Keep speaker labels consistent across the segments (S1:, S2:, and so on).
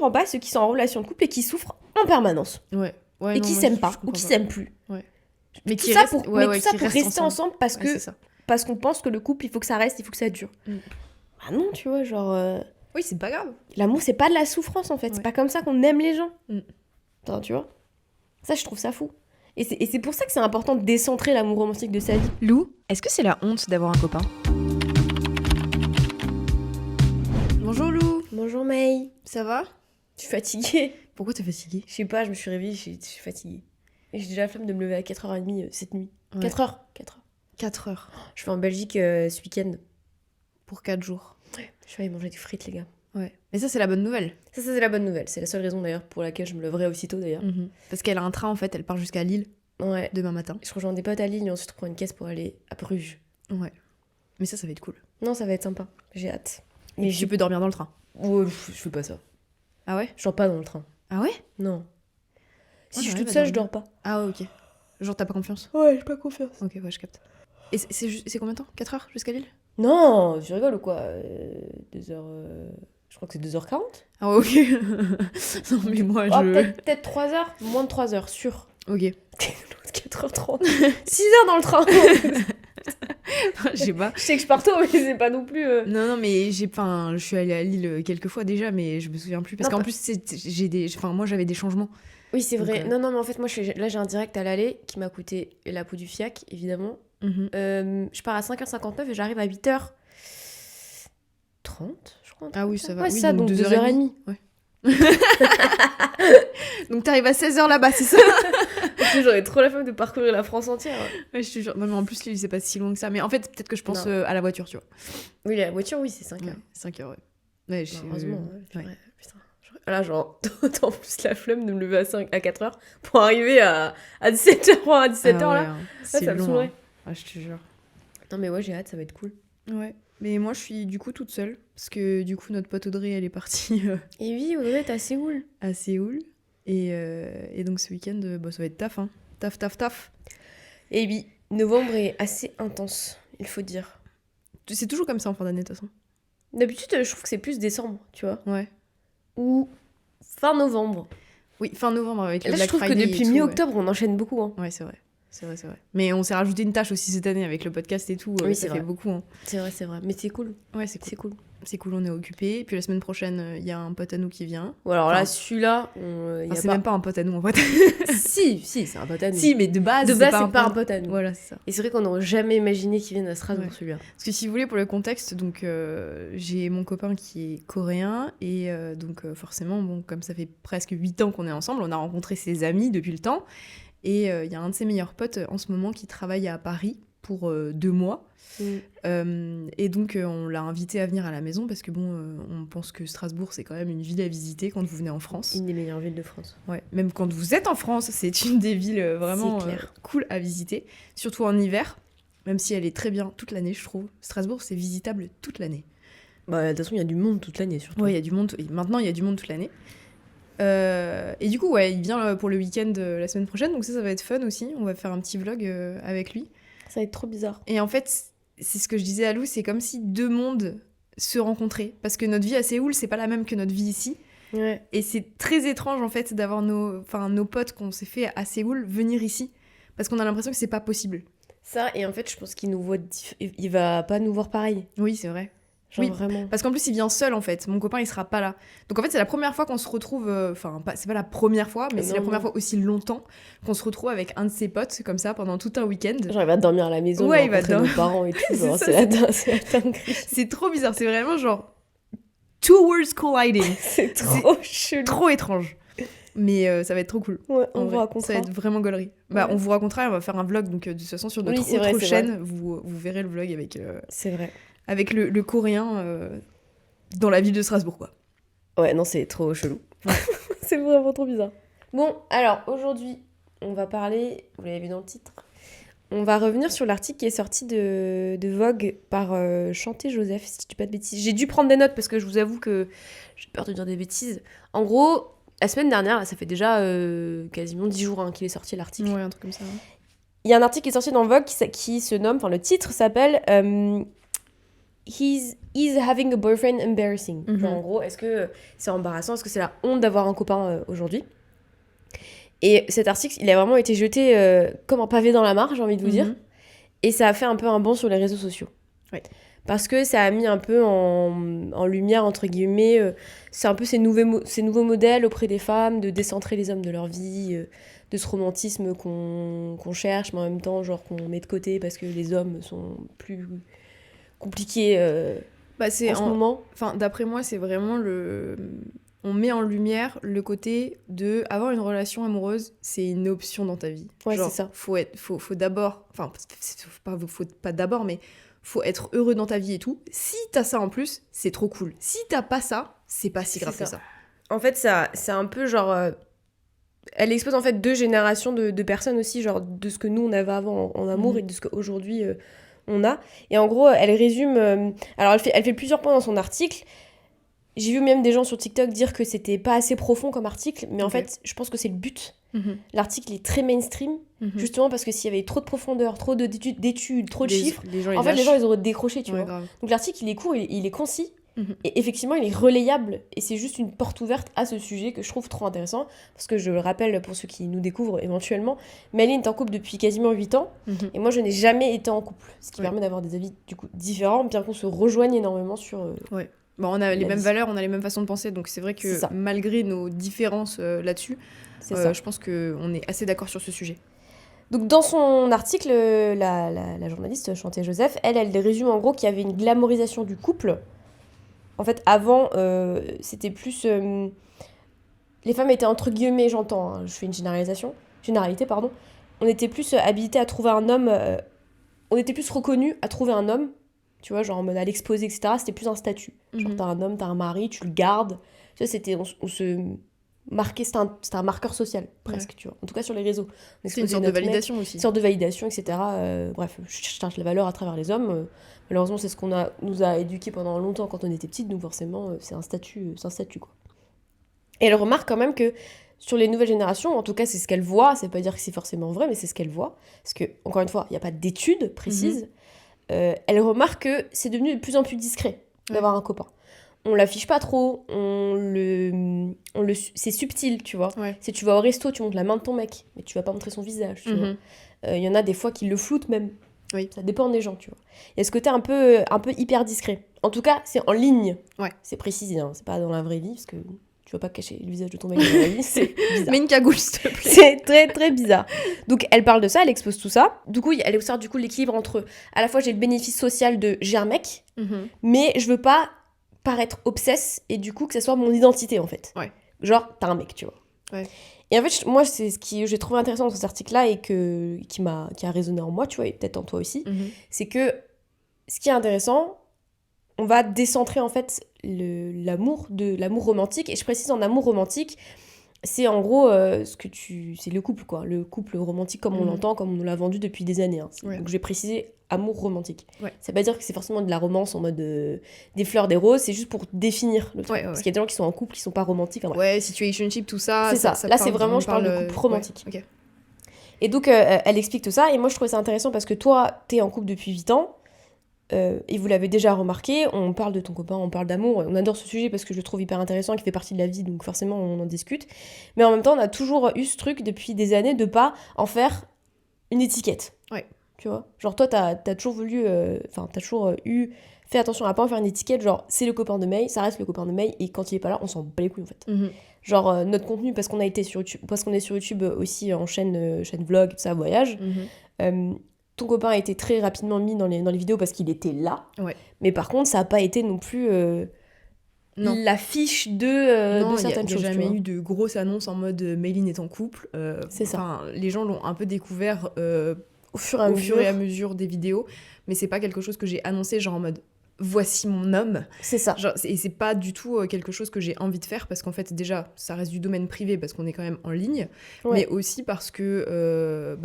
S1: comprends pas ceux qui sont en relation de couple et qui souffrent en permanence.
S2: Ouais.
S1: Et qui s'aiment pas, ou qui s'aiment plus.
S2: Ouais. Mais
S1: tout
S2: qui
S1: ça
S2: restent,
S1: pour,
S2: ouais,
S1: mais
S2: ouais,
S1: tout ça
S2: qui
S1: pour
S2: restent
S1: rester ensemble parce
S2: Ouais,
S1: que
S2: c'est ça.
S1: parce qu'on pense que le couple, il faut que ça reste, il faut que ça dure. Bah non, tu vois, genre...
S2: Oui, c'est pas grave.
S1: L'amour, c'est pas de la souffrance, en fait.
S2: Ouais.
S1: C'est pas comme ça qu'on aime les gens.
S2: Mm.
S1: Attends, tu vois. Ça, je trouve ça fou. Et c'est pour ça que c'est important de décentrer l'amour romantique de sa vie.
S2: Lou, est-ce que c'est la honte d'avoir un copain? Bonjour Lou.
S1: Bonjour, May.
S2: Ça va?
S1: Je suis fatiguée.
S2: Pourquoi t'es fatiguée?
S1: Je sais pas, je me suis réveillée, je suis fatiguée. Et j'ai déjà la flemme de me lever à 4h30 cette nuit.
S2: Ouais.
S1: 4h.
S2: 4 heures.
S1: Je vais en Belgique ce week-end.
S2: Pour 4 jours.
S1: Ouais. Je vais aller manger des frites, les gars.
S2: Ouais. Mais ça, c'est la bonne nouvelle.
S1: Ça, c'est la bonne nouvelle. C'est la seule raison, d'ailleurs, pour laquelle je me leverai aussitôt, d'ailleurs.
S2: Parce qu'elle a un train, en fait, elle part jusqu'à Lille
S1: Ouais.
S2: demain matin.
S1: Je rejoins des potes à Lille et ensuite je prends une caisse pour aller à Bruges.
S2: Ouais. Mais ça va être cool.
S1: Non, ça va être sympa. J'ai hâte.
S2: Mais tu peux dormir dans le train.
S1: Ouais, je fais pas ça.
S2: Ah ouais?
S1: Je dors pas dans le train.
S2: Ah ouais?
S1: Non. Si je suis
S2: j'arrive
S1: toute
S2: à
S1: seule, je
S2: dormir.
S1: dors pas.
S2: Ah ouais, ok. Genre, t'as pas confiance?
S1: Ouais, j'ai pas confiance.
S2: Ok, ouais, je capte. Et c'est combien de temps? 4 heures jusqu'à Lille?
S1: Non, tu rigoles ou quoi 2h... Je crois que c'est 2h40.
S2: Ah ouais, ok. Non, mais moi,
S1: Oh, peut-être 3h. Moins de 3h, sûr.
S2: Ok.
S1: 4h30. 6h dans le train.
S2: Je sais pas.
S1: Je sais que je pars tôt, mais c'est pas non plus...
S2: Non, mais je suis allée à Lille quelques fois déjà, mais je me souviens plus. Parce
S1: Non,
S2: qu'en plus, moi, j'avais des changements.
S1: Oui, c'est
S2: Donc,
S1: vrai. Non, mais en fait, moi, là, j'ai un direct à l'aller qui m'a coûté la peau du fiac, évidemment. Je pars à 5h59 et j'arrive à 8h30, je crois.
S2: Ah oui, ça va.
S1: Ouais,
S2: oui,
S1: ça, donc 2h30.
S2: Ouais. Donc t'arrives à 16h là-bas, c'est ça?
S1: J'aurais trop la flemme de parcourir la France entière.
S2: Ouais, je te jure. Non, mais en plus, Lille, c'est pas si loin que ça. Mais en fait, peut-être que je pense à la voiture, tu vois.
S1: Oui, la voiture, oui, c'est 5h.
S2: Ouais, 5h, ouais. Ouais,
S1: Heureusement,
S2: ouais.
S1: Putain. Là, genre, d'autant plus la flemme de me lever à 4h pour arriver à 17h, à 17h,
S2: Ah ouais,
S1: là.
S2: c'est
S1: ça me
S2: long,
S1: saoulerait.
S2: hein. Ah, je te jure.
S1: Non, mais ouais, j'ai hâte, ça va être cool.
S2: Ouais. Mais moi, je suis du coup toute seule. Parce que du coup, notre pote Audrey, elle est partie
S1: Et oui, Audrey, t'es à Séoul.
S2: à Séoul. Et donc, ce week-end, ça va être taf, hein. Taf.
S1: Et oui, novembre est assez intense, il faut dire.
S2: C'est toujours comme ça en fin d'année, de toute façon.
S1: D'habitude, je trouve que c'est plus décembre, tu vois.
S2: Ouais.
S1: Ou fin novembre.
S2: Oui, fin novembre avec le
S1: Là,
S2: Black
S1: je trouve
S2: Friday
S1: que depuis
S2: et tout,
S1: mi-octobre, on enchaîne beaucoup. Hein.
S2: Ouais, c'est vrai. Mais on s'est rajouté une tâche aussi cette année avec le podcast et tout.
S1: Oui,
S2: ça
S1: c'est
S2: fait
S1: vrai.
S2: beaucoup. Hein.
S1: C'est vrai. Mais c'est cool.
S2: Ouais, c'est cool.
S1: C'est cool.
S2: C'est cool, on est occupés. Puis la semaine prochaine, il y a un pote à nous qui vient.
S1: Ou alors
S2: Enfin,
S1: là, celui-là,
S2: c'est même pas un pote à nous en fait.
S1: si, c'est un pote à nous.
S2: Si, mais de base,
S1: c'est pas un pote à nous.
S2: Voilà, c'est ça.
S1: Et c'est vrai qu'on n'aurait jamais imaginé qu'il vienne à Strasbourg,
S2: Ouais.
S1: celui-là.
S2: Parce que si vous voulez, pour le contexte, donc j'ai mon copain qui est coréen. Et donc forcément, bon, comme ça fait presque 8 ans qu'on est ensemble, on a rencontré ses amis depuis le temps. Et il y a un de ses meilleurs potes en ce moment qui travaille à Paris pour 2 mois. Et donc on l'a invité à venir à la maison parce que bon, on pense que Strasbourg c'est quand même une ville à visiter quand vous venez en France.
S1: Une des meilleures villes de France.
S2: Ouais, même quand vous êtes en France, c'est une des villes vraiment cool à visiter, surtout en hiver, même si elle est très bien toute l'année, je trouve. Strasbourg c'est visitable toute l'année.
S1: Bah de toute façon il y a du monde toute l'année surtout.
S2: Ouais, il y a du monde. Maintenant il y a du monde toute l'année. Et du coup ouais, il vient pour le week-end la semaine prochaine, donc ça va être fun aussi. On va faire un petit vlog avec lui.
S1: Ça va être trop bizarre.
S2: Et en fait, c'est ce que je disais à Lou, c'est comme si 2 mondes se rencontraient. Parce que notre vie à Séoul, c'est pas la même que notre vie ici.
S1: Ouais.
S2: Et c'est très étrange, en fait, d'avoir nos potes qu'on s'est fait à Séoul venir ici. Parce qu'on a l'impression que c'est pas possible.
S1: Ça, et en fait, je pense qu'il nous voit... Il va pas nous voir pareil.
S2: Oui, c'est vrai.
S1: Genre
S2: Oui,
S1: vraiment.
S2: parce qu'en plus, il vient seul, en fait. Mon copain, il sera pas là. Donc, en fait, c'est la première fois qu'on se retrouve... c'est pas la première fois, mais c'est la première fois aussi longtemps qu'on se retrouve avec un de ses potes, comme ça, pendant tout un week-end.
S1: Genre, il va dormir à la maison,
S2: Ouais, il va
S1: rencontrer nos parents et tout. Genre, c'est la dinguerie.
S2: C'est trop bizarre. C'est vraiment genre... Two worlds colliding.
S1: C'est trop chelou.
S2: Trop étrange. Mais ça va être trop cool.
S1: Ouais, on
S2: En
S1: vous
S2: vrai,
S1: racontera.
S2: ça va être vraiment gaulerie. Bah,
S1: Ouais.
S2: on vous racontera et on va faire un vlog. Donc, de toute façon, sur notre
S1: Oui,
S2: autre
S1: c'est
S2: chaîne, vous verrez le vlog avec,
S1: C'est vrai.
S2: avec le coréen dans la ville de Strasbourg, quoi.
S1: Ouais, non, c'est trop chelou.
S2: Ouais.
S1: C'est vraiment trop bizarre. Bon, alors, aujourd'hui, on va parler, vous l'avez vu dans le titre, on va revenir sur l'article qui est sorti de Vogue par Chanté Joseph, si je dis pas de bêtises. J'ai dû prendre des notes parce que je vous avoue que j'ai peur de dire des bêtises. En gros, la semaine dernière, là, ça fait déjà quasiment 10 jours qu'il est sorti l'article.
S2: Ouais, un truc comme ça.
S1: Il y a un article qui est sorti dans Vogue qui se nomme, enfin le titre s'appelle Is having a boyfriend embarrassing.
S2: Mhm.
S1: Genre, en gros, est-ce que c'est embarrassant? Est-ce que c'est la honte d'avoir un copain aujourd'hui? Et cet article, il a vraiment été jeté comme un pavé dans la mare, j'ai envie de vous dire. Et ça a fait un peu un bond sur les réseaux sociaux.
S2: Ouais.
S1: Parce que ça a mis un peu en lumière, entre guillemets, c'est un peu ces nouveaux modèles auprès des femmes, de décentrer les hommes de leur vie, de ce romantisme qu'on cherche, mais en même temps, genre qu'on met de côté parce que les hommes sont plus compliqués
S2: Bah, c'est
S1: en ce moment.
S2: Enfin, d'après moi, c'est vraiment on met en lumière le côté de avoir une relation amoureuse, c'est une option dans ta vie.
S1: Ouais,
S2: Genre,
S1: c'est ça.
S2: faut d'abord, enfin, faut pas d'abord, mais faut être heureux dans ta vie et tout. Si t'as ça en plus, c'est trop cool. Si t'as pas ça, c'est pas si grave que ça.
S1: En fait, c'est un peu genre... elle expose en fait 2 générations de personnes aussi, genre de ce que nous on avait avant en amour et de ce qu'aujourd'hui on a. Et en gros, elle résume... alors, elle fait plusieurs points dans son article. J'ai vu même des gens sur TikTok dire que c'était pas assez profond comme article, mais en fait, je pense que c'est le but. L'article est très mainstream, justement parce que s'il y avait trop de profondeur, trop d'études, trop de chiffres, les gens ils auraient décroché, tu vois. Grave. Donc l'article, il est court, il est concis, et effectivement, il est relayable, et c'est juste une porte ouverte à ce sujet que je trouve trop intéressant, parce que je le rappelle pour ceux qui nous découvrent éventuellement, Maëline est en couple depuis quasiment 8 ans, et moi je n'ai jamais été en couple, ce qui permet d'avoir des avis du coup différents, bien qu'on se rejoigne énormément sur...
S2: Bon, on a les mêmes valeurs, on a les mêmes façons de penser, donc c'est vrai que malgré nos différences là-dessus, je pense qu'on est assez d'accord sur ce sujet.
S1: Donc dans son article, la journaliste Chanté Joseph, elle résume en gros qu'il y avait une glamorisation du couple. En fait, avant, c'était plus... les femmes étaient entre guillemets, j'entends, hein, je fais une généralité, pardon. On était plus habilités à trouver un homme... on était plus reconnus à trouver un homme, tu vois, genre en mode à l'exposer, etc. C'était plus un statut. Genre t'as un homme, t'as un mari, tu le gardes. Tu vois, c'était... On se marquait, c'était un marqueur social, presque, tu vois. En tout cas sur les réseaux.
S2: C'est une sorte de validation aussi.
S1: Une sorte de validation, etc. Bref, je cherche la valeur à travers les hommes. Malheureusement, c'est ce qu'on nous a éduqués pendant longtemps quand on était petite, donc forcément, c'est un statut, quoi. Et elle remarque quand même que sur les nouvelles générations, en tout cas, c'est ce qu'elle voit, c'est pas dire que c'est forcément vrai, mais c'est ce qu'elle voit. Parce que, encore une fois, il n'y a pas d'études précises. Elle remarque que c'est devenu de plus en plus discret d'avoir un copain. On l'affiche pas trop, c'est subtil, tu vois. Si tu vas au resto, tu montres la main de ton mec, mais tu vas pas montrer son visage, tu vois. Il y en a des fois qui le floutent même. Ça dépend des gens, tu vois. Il y a ce côté un peu hyper discret. En tout cas, c'est en ligne. C'est précisé, hein. C'est pas dans la vraie vie, parce que tu vas pas cacher le visage de ton mec dans la vraie vie, c'est bizarre.
S2: Mais une cagoule, s'il te plaît.
S1: C'est très, très bizarre. Donc, elle parle de ça, elle expose tout ça. Du coup, elle observe l'équilibre entre, à la fois, j'ai le bénéfice social de j'ai un mec, mais je veux pas paraître obsesse et du coup que ça soit mon identité en fait. Genre t'as un mec, tu vois. Et en fait moi c'est ce que j'ai trouvé intéressant dans cet article là et qui a résonné en moi, tu vois, et peut-être en toi aussi, c'est que ce qui est intéressant, on va décentrer en fait l'amour romantique, et je précise en amour romantique, c'est en gros c'est le couple quoi, le couple romantique comme on l'entend, comme on nous l'a vendu depuis des années, hein. Donc je vais préciser amour romantique. Ça veut pas dire que c'est forcément de la romance en mode des fleurs, des roses, c'est juste pour définir le truc. Parce qu'il y a des gens qui sont en couple qui sont pas romantiques.
S2: Situationship, tout ça.
S1: C'est ça. Là, c'est vraiment, je parle de couple romantique. Et donc, elle explique tout ça. Et moi, je trouvais ça intéressant parce que toi, t'es en couple depuis 8 ans. Et vous l'avez déjà remarqué, on parle de ton copain, on parle d'amour. On adore ce sujet parce que je le trouve hyper intéressant et qui fait partie de la vie. Donc, forcément, on en discute. Mais en même temps, on a toujours eu ce truc depuis des années de pas en faire une étiquette. Tu vois, genre toi t'as toujours voulu t'as toujours fait attention à pas en faire une étiquette, genre c'est le copain de May, ça reste le copain de May, et quand il est pas là on s'en bat les couilles en fait. Genre notre contenu, parce qu'on est sur YouTube aussi en chaîne vlog, tout ça, voyage, ton copain a été très rapidement mis dans les vidéos parce qu'il était là, mais par contre ça a pas été non plus l'affiche de certaines choses.
S2: Il n'y a jamais eu de grosses annonces en mode Maëline est en couple.
S1: C'est ça.
S2: Les gens l'ont un peu découvert
S1: au fur et à mesure
S2: des vidéos, mais c'est pas quelque chose que j'ai annoncé genre en mode voici mon homme.
S1: C'est ça.
S2: Genre, et c'est pas du tout quelque chose que j'ai envie de faire, parce qu'en fait déjà ça reste du domaine privé parce qu'on est quand même en ligne, mais aussi parce que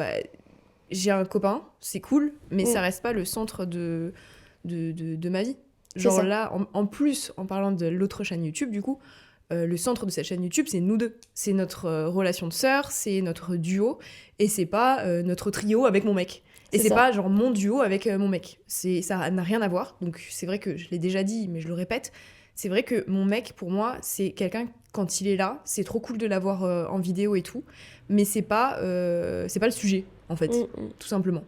S2: j'ai un copain, c'est cool, mais ça reste pas le centre de ma vie. Genre là, en plus, en parlant de l'autre chaîne YouTube, du coup, le centre de cette chaîne YouTube, c'est nous deux. C'est notre relation de sœurs, c'est notre duo, et c'est pas notre trio avec mon mec. Et
S1: C'est
S2: c'est
S1: ça.
S2: pas genre mon duo avec mon mec. Ça n'a rien à voir. Donc c'est vrai que je l'ai déjà dit, mais je le répète. C'est vrai que mon mec, pour moi, c'est quelqu'un, quand il est là, c'est trop cool de l'avoir en vidéo et tout. Mais c'est pas le sujet, en fait, tout simplement.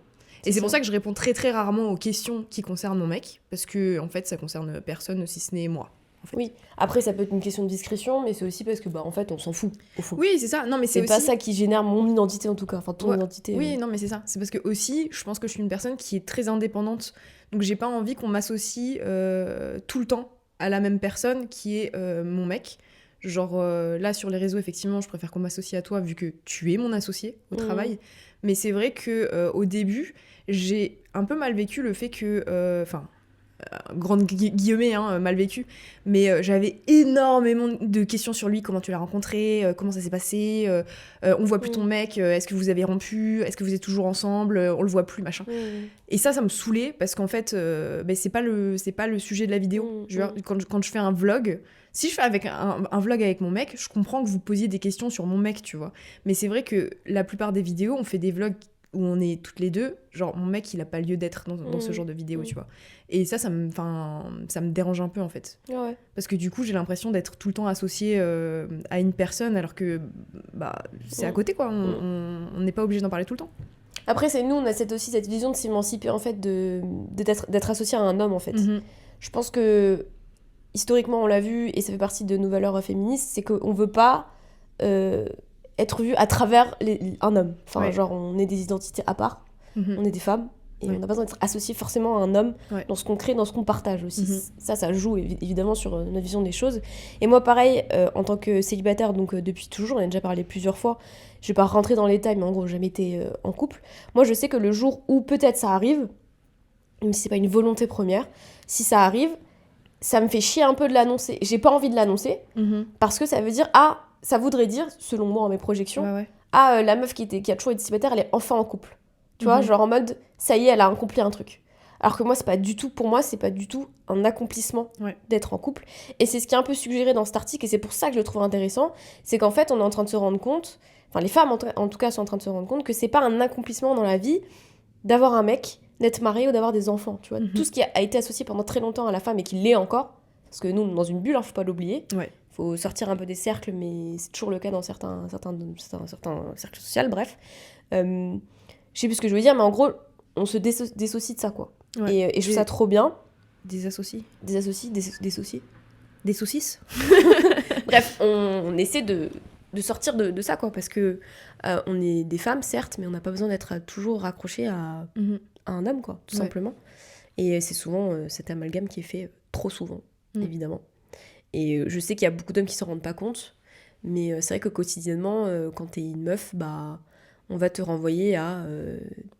S2: Et c'est pour ça que je réponds très très rarement aux questions qui concernent mon mec. Parce que, en fait, ça concerne personne si ce n'est moi. En fait.
S1: Oui, après ça peut être une question de discrétion, mais c'est aussi parce que en fait on s'en fout au fond.
S2: Oui, c'est ça. Non, mais
S1: c'est
S2: c'est
S1: pas
S2: aussi...
S1: ça qui génère mon identité en tout cas, enfin ton
S2: Ouais.
S1: identité.
S2: Oui, non, mais c'est ça. C'est parce que aussi, je pense que je suis une personne qui est très indépendante. Donc j'ai pas envie qu'on m'associe tout le temps à la même personne qui est mon mec. Genre là sur les réseaux, effectivement, je préfère qu'on m'associe à toi vu que tu es mon associé au travail. Mais c'est vrai que au début, j'ai un peu mal vécu le fait que... Enfin... grande guillemets, mal vécu, mais j'avais énormément de questions sur lui, comment tu l'as rencontré, comment ça s'est passé, on voit plus ton mec, est-ce que vous avez rompu, est-ce que vous êtes toujours ensemble, on le voit plus, machin. Et ça me saoulait, parce qu'en fait, c'est pas le sujet de la vidéo. Quand je fais un vlog, si je fais avec un vlog avec mon mec, je comprends que vous posiez des questions sur mon mec, tu vois. Mais c'est vrai que la plupart des vidéos, on fait des vlogs où on est toutes les deux, genre mon mec il a pas lieu d'être dans ce genre de vidéo, tu vois. Et ça me dérange un peu en fait.
S1: Ouais.
S2: Parce que du coup j'ai l'impression d'être tout le temps associée à une personne alors que c'est à côté quoi, on n'est pas obligé d'en parler tout le temps.
S1: Après c'est nous, on a aussi cette vision de s'émanciper en fait, d'être associé à un homme en fait. Je pense que historiquement on l'a vu et ça fait partie de nos valeurs féministes, c'est qu'on veut pas être vu à travers un homme. Enfin genre on est des identités à part, on est des femmes. Et on n'a pas besoin d'être associé forcément à un homme dans ce qu'on crée, dans ce qu'on partage aussi. Ça joue évidemment sur notre vision des choses. Et moi, pareil, en tant que célibataire, donc depuis toujours, on en a déjà parlé plusieurs fois, je vais pas rentrer dans les détails, mais en gros, j'ai jamais été en couple. Moi, je sais que le jour où peut-être ça arrive, même si c'est pas une volonté première, si ça arrive, ça me fait chier un peu de l'annoncer. J'ai pas envie de l'annoncer, parce que ça veut dire, ça voudrait dire, selon moi, en mes projections, la meuf qui a toujours été célibataire, elle est enfin en couple. Tu vois, genre en mode, ça y est, elle a accompli un truc. Alors que moi, c'est pas du tout un accomplissement d'être en couple. Et c'est ce qui est un peu suggéré dans cet article, et c'est pour ça que je le trouve intéressant, c'est qu'en fait, on est en train de se rendre compte, enfin les femmes en tout cas sont en train de se rendre compte que c'est pas un accomplissement dans la vie d'avoir un mec, d'être marié ou d'avoir des enfants. Tu vois, tout ce qui a été associé pendant très longtemps à la femme et qui l'est encore, parce que nous, on est dans une bulle, faut pas l'oublier. Faut sortir un peu des cercles, mais c'est toujours le cas dans certains cercles sociaux, bref. Je sais plus ce que je veux dire, mais en gros, on se dissocie de ça, quoi. Et je trouve ça trop bien.
S2: Des associés.
S1: Des saucisses. Bref, on essaie de sortir de ça, quoi, parce que on est des femmes, certes, mais on n'a pas besoin d'être toujours raccroché à un homme, quoi, tout simplement. Et c'est souvent cet amalgame qui est fait trop souvent, évidemment. Et je sais qu'il y a beaucoup d'hommes qui s'en rendent pas compte, mais c'est vrai que quotidiennement, quand t'es une meuf, on va te renvoyer à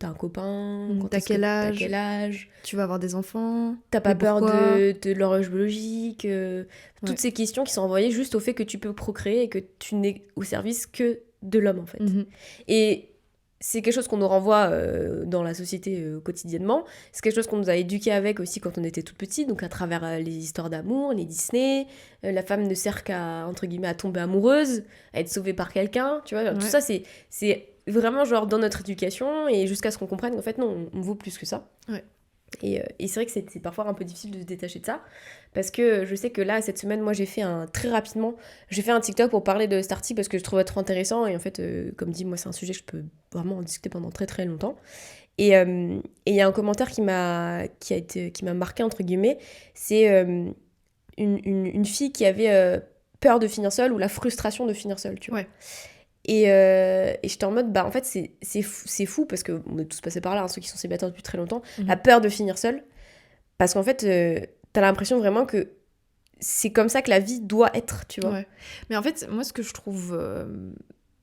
S1: t'as un copain,
S2: t'as quel âge, tu vas avoir des enfants,
S1: t'as pas peur de l'horloge biologique, toutes ces questions qui sont envoyées juste au fait que tu peux procréer et que tu n'es au service que de l'homme en fait. Et c'est quelque chose qu'on nous renvoie dans la société quotidiennement, c'est quelque chose qu'on nous a éduqué avec aussi quand on était tout petit, donc à travers les histoires d'amour, les Disney, la femme ne sert qu'à, entre guillemets, à tomber amoureuse, à être sauvée par quelqu'un, tu vois, tout ça c'est vraiment genre dans notre éducation et jusqu'à ce qu'on comprenne qu'en fait non, on vaut plus que ça. Et c'est vrai que c'est parfois un peu difficile de se détacher de ça, parce que je sais que là, cette semaine, moi j'ai fait très rapidement, j'ai fait un TikTok pour parler de cet article parce que je trouvais trop intéressant, et en fait, comme dit, moi c'est un sujet que je peux vraiment en discuter pendant très très longtemps. Et il y a un commentaire qui m'a marqué, entre guillemets, c'est une fille qui avait peur de finir seule, ou la frustration de finir seule, tu vois. Et j'étais en mode, en fait, c'est fou parce qu'on est tous passés par là, ceux qui sont célibataires depuis très longtemps, la peur de finir seule. Parce qu'en fait, t'as l'impression vraiment que c'est comme ça que la vie doit être, tu vois.
S2: Mais en fait, moi, ce que je trouve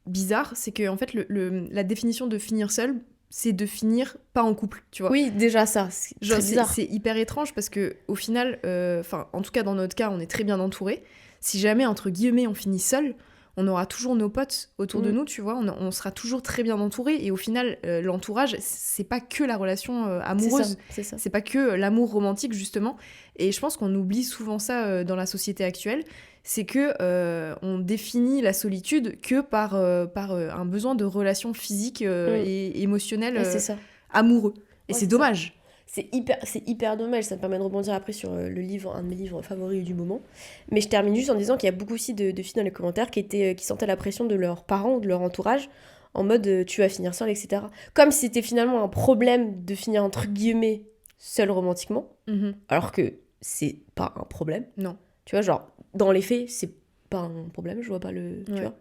S2: bizarre, c'est que en fait, la définition de finir seule, c'est de finir pas en couple, tu vois.
S1: Oui, déjà ça, c'est bizarre.
S2: C'est hyper étrange parce que au final, en tout cas dans notre cas, on est très bien entourés. Si jamais, entre guillemets, on finit seul, on aura toujours nos potes autour de nous, tu vois, on sera toujours très bien entourés, et au final, l'entourage, c'est pas que la relation amoureuse, c'est pas que l'amour romantique, justement, et je pense qu'on oublie souvent ça dans la société actuelle, c'est que on définit la solitude que par un besoin de relation physique et émotionnelle amoureux. Et
S1: Ouais,
S2: c'est
S1: c'est
S2: dommage.
S1: C'est hyper dommage, ça me permet de rebondir après sur le livre, un de mes livres favoris du moment. Mais je termine juste en disant qu'il y a beaucoup aussi de filles dans les commentaires qui sentaient la pression de leurs parents ou de leur entourage, en mode tu vas finir seule, etc. Comme si c'était finalement un problème de finir entre guillemets seule romantiquement,
S2: Mhm.
S1: alors que c'est pas un problème.
S2: Non.
S1: Tu vois, genre, dans les faits, c'est pas un problème, je vois pas le... Tu
S2: Ouais.
S1: vois.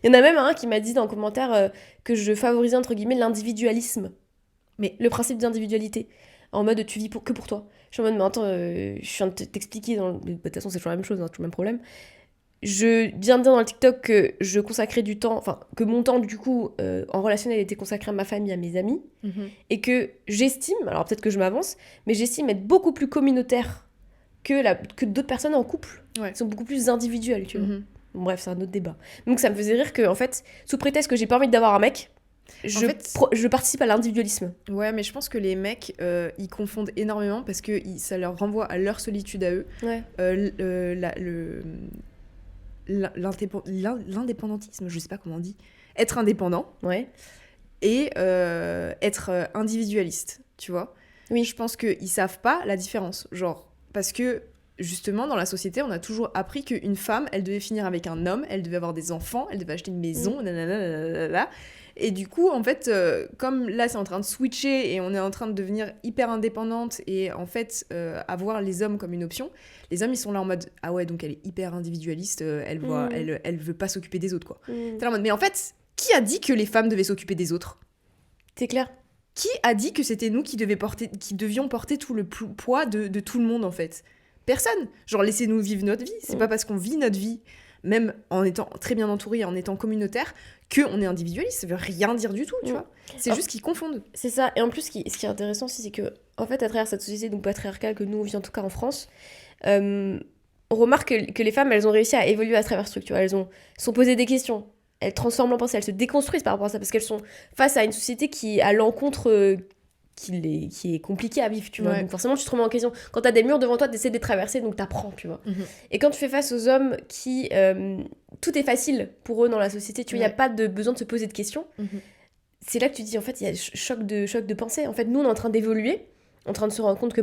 S1: Il y en a même un qui m'a dit dans le commentaire que je favorisais entre guillemets l'individualisme, mais le principe d'individualité. En mode tu vis que pour toi. Je suis en mode mais attends, je viens de t'expliquer, de toute façon c'est toujours la même chose, c'est toujours le même problème. Je viens de dire dans le TikTok que je consacrais du temps, enfin que mon temps du coup en relationnel était consacré à ma famille, à mes amis,
S2: Mhm.
S1: et que j'estime, alors peut-être que je m'avance, mais j'estime être beaucoup plus communautaire que d'autres personnes en couple.
S2: Ouais.
S1: Qui sont beaucoup plus individuelles, tu vois.
S2: Mhm.
S1: Bon, bref, c'est un autre débat. Donc ça me faisait rire que, en fait, sous prétexte que j'ai pas envie d'avoir un mec, je participe à l'individualisme.
S2: Ouais, mais je pense que les mecs, ils confondent énormément parce que ça leur renvoie à leur solitude à eux.
S1: Ouais.
S2: L'indépendantisme, je sais pas comment on dit. Être indépendant
S1: Ouais.
S2: et être individualiste, tu vois.
S1: Oui.
S2: Je pense qu'ils savent pas la différence. Genre, parce que justement, dans la société, on a toujours appris qu'une femme, elle devait finir avec un homme, elle devait avoir des enfants, elle devait acheter une maison, nanana. Et du coup, en fait, comme là, c'est en train de switcher et on est en train de devenir hyper indépendante et en fait, avoir les hommes comme une option, les hommes, ils sont là en mode ah ouais, donc elle est hyper individualiste, elle veut pas s'occuper des autres, quoi. T'es là en mode mais en fait, qui a dit que les femmes devaient s'occuper des autres ?
S1: C'est clair.
S2: Qui a dit que c'était nous qui devions porter tout le poids de tout le monde, en fait ? Personne. Genre, laissez-nous vivre notre vie. C'est pas parce qu'on vit notre vie, même en étant très bien entouré et en étant communautaire, qu'on est individualiste. Ça veut rien dire du tout, tu vois. C'est juste qu'ils confondent.
S1: C'est ça. Et en plus, ce qui est intéressant aussi, c'est que, en fait, à travers cette société donc patriarcale que nous, on vit en tout cas en France, on remarque que les femmes, elles ont réussi à évoluer à travers ce truc, tu vois. Elles sont posées des questions. Elles transforment leur pensée, elles se déconstruisent par rapport à ça, parce qu'elles sont face à une société qui est à l'encontre... qui est compliqué à vivre, tu vois.
S2: Ouais.
S1: Donc forcément, tu te remets en question. Quand t'as des murs devant toi, t'essaies de les traverser, donc t'apprends, tu vois. Et quand tu fais face aux hommes qui... tout est facile pour eux dans la société, tu vois, il n'y a pas de besoin de se poser de questions. C'est là que tu te dis, en fait, il y a choc de pensée. En fait, nous, on est en train d'évoluer, en train de se rendre compte que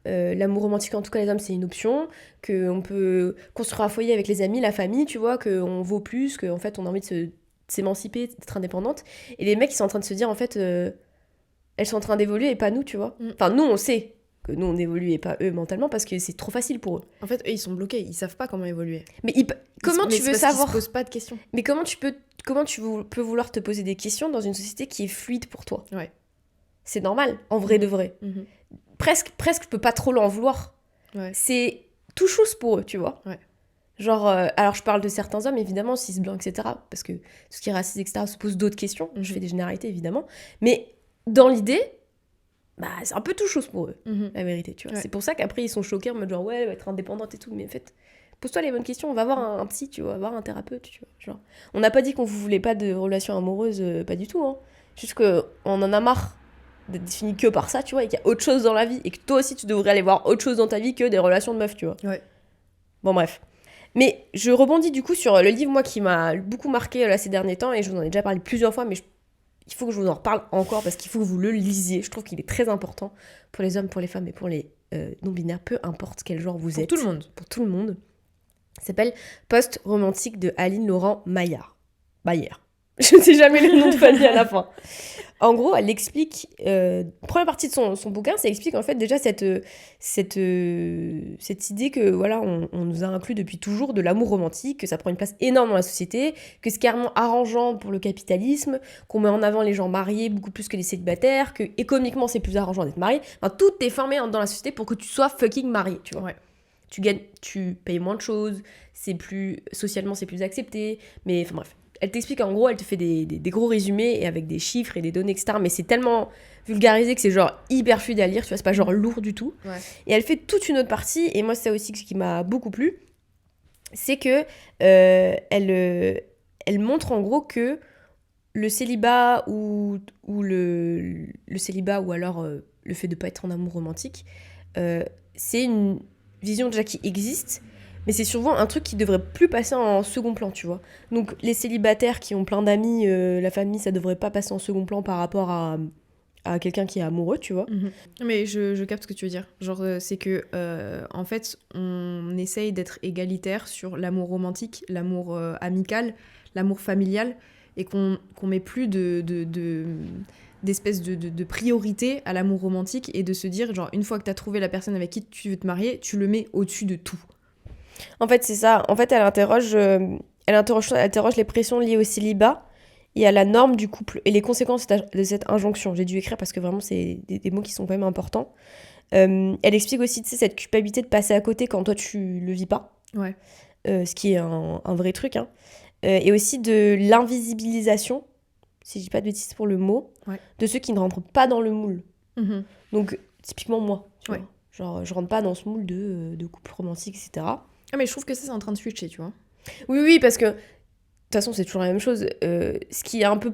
S1: l'amour romantique, en tout cas les hommes, c'est une option, qu'on peut construire un foyer avec les amis, la famille, tu vois, qu'on vaut plus, qu'en fait, on a envie de s'émanciper, d'être indépendante. Et les mecs, ils sont en train de se dire, en fait... elles sont en train d'évoluer et pas nous, tu vois. Enfin, nous, on sait que nous, on évolue et pas eux mentalement parce que c'est trop facile pour eux.
S2: En fait, eux, ils sont bloqués. Ils savent pas comment évoluer.
S1: Mais comment tu veux savoir...
S2: Ils se posent pas de questions.
S1: Mais comment tu peux vouloir te poser des questions dans une société qui est fluide pour toi ?
S2: Ouais.
S1: C'est normal, en vrai de vrai. Presque, je peux pas trop l'en vouloir.
S2: Ouais.
S1: C'est tout chousse pour eux, tu vois.
S2: Ouais.
S1: Genre, alors je parle de certains hommes, évidemment, cis, blancs, etc. Parce que tout ce qui est raciste, etc., se pose d'autres questions. Je fais des généralités, évidemment. Mais dans l'idée, c'est un peu tout chose pour eux, la vérité, tu vois.
S2: Ouais.
S1: C'est pour ça qu'après, ils sont choqués en mode genre, ouais, elle va être indépendante et tout. Mais en fait, pose-toi les bonnes questions. On va voir un psy, tu vois, voir un thérapeute, tu vois. Genre, on n'a pas dit qu'on voulait pas de relation amoureuse, pas du tout, hein. Juste qu'on en a marre d'être défini que par ça, tu vois, et qu'il y a autre chose dans la vie. Et que toi aussi, tu devrais aller voir autre chose dans ta vie que des relations de meufs, tu vois.
S2: Ouais.
S1: Bon, bref. Mais je rebondis du coup sur le livre, moi, qui m'a beaucoup marqué là, ces derniers temps. Et je vous en ai déjà parlé plusieurs fois, mais il faut que je vous en reparle encore parce qu'il faut que vous le lisiez. Je trouve qu'il est très important pour les hommes, pour les femmes et pour les non-binaires, peu importe quel genre vous êtes.
S2: Pour tout le monde.
S1: Pour tout le monde. Ça s'appelle Post-romantique de Aline Laurent Maillard. Bayer. Je ne sais jamais le nom de famille à la fin. En gros, elle explique... première partie de son bouquin, ça explique en fait déjà cette idée que voilà, on nous a inclus depuis toujours de l'amour romantique, que ça prend une place énorme dans la société, que c'est carrément arrangeant pour le capitalisme, qu'on met en avant les gens mariés beaucoup plus que les célibataires, que économiquement c'est plus arrangeant d'être marié. Enfin, tout est formé dans la société pour que tu sois fucking marié, tu vois.
S2: Ouais.
S1: Tu payes moins de choses, socialement c'est plus accepté, mais enfin bref. Elle t'explique en gros, elle te fait des gros résumés et avec des chiffres et des données, etc. Mais c'est tellement vulgarisé que c'est genre hyper fluide à lire, tu vois, c'est pas genre lourd du tout.
S2: Ouais.
S1: Et elle fait toute une autre partie, et moi c'est ça aussi ce qui m'a beaucoup plu, c'est que elle montre en gros que le célibat ou le célibat ou alors le fait de pas être en amour romantique, c'est une vision déjà qui existe, mais c'est souvent un truc qui devrait plus passer en second plan, tu vois. Donc les célibataires qui ont plein d'amis, la famille, ça devrait pas passer en second plan par rapport à à quelqu'un qui est amoureux, tu vois.
S2: Mais je capte ce que tu veux dire. Genre, c'est que, en fait, on essaye d'être égalitaire sur l'amour romantique, l'amour amical, l'amour familial, et qu'on met plus d'espèce de priorité à l'amour romantique, et de se dire, genre, une fois que t'as trouvé la personne avec qui tu veux te marier, tu le mets au-dessus de tout.
S1: En fait, c'est ça. En fait, elle interroge les pressions liées au célibat et à la norme du couple et les conséquences de cette injonction. J'ai dû écrire parce que vraiment, c'est des mots qui sont quand même importants. Elle explique aussi, tu sais, cette culpabilité de passer à côté quand toi, tu le vis pas.
S2: Ouais.
S1: Ce qui est un vrai truc. Hein. Et aussi de l'invisibilisation, si je dis pas de bêtises pour le mot, de ceux qui ne rentrent pas dans le moule. Donc, typiquement moi, tu vois. Genre, je rentre pas dans ce moule de couple romantique, etc.
S2: Ah, mais je trouve que ça, c'est en train de switcher, tu vois.
S1: Oui, parce que, de toute façon, c'est toujours la même chose. Ce qui est un peu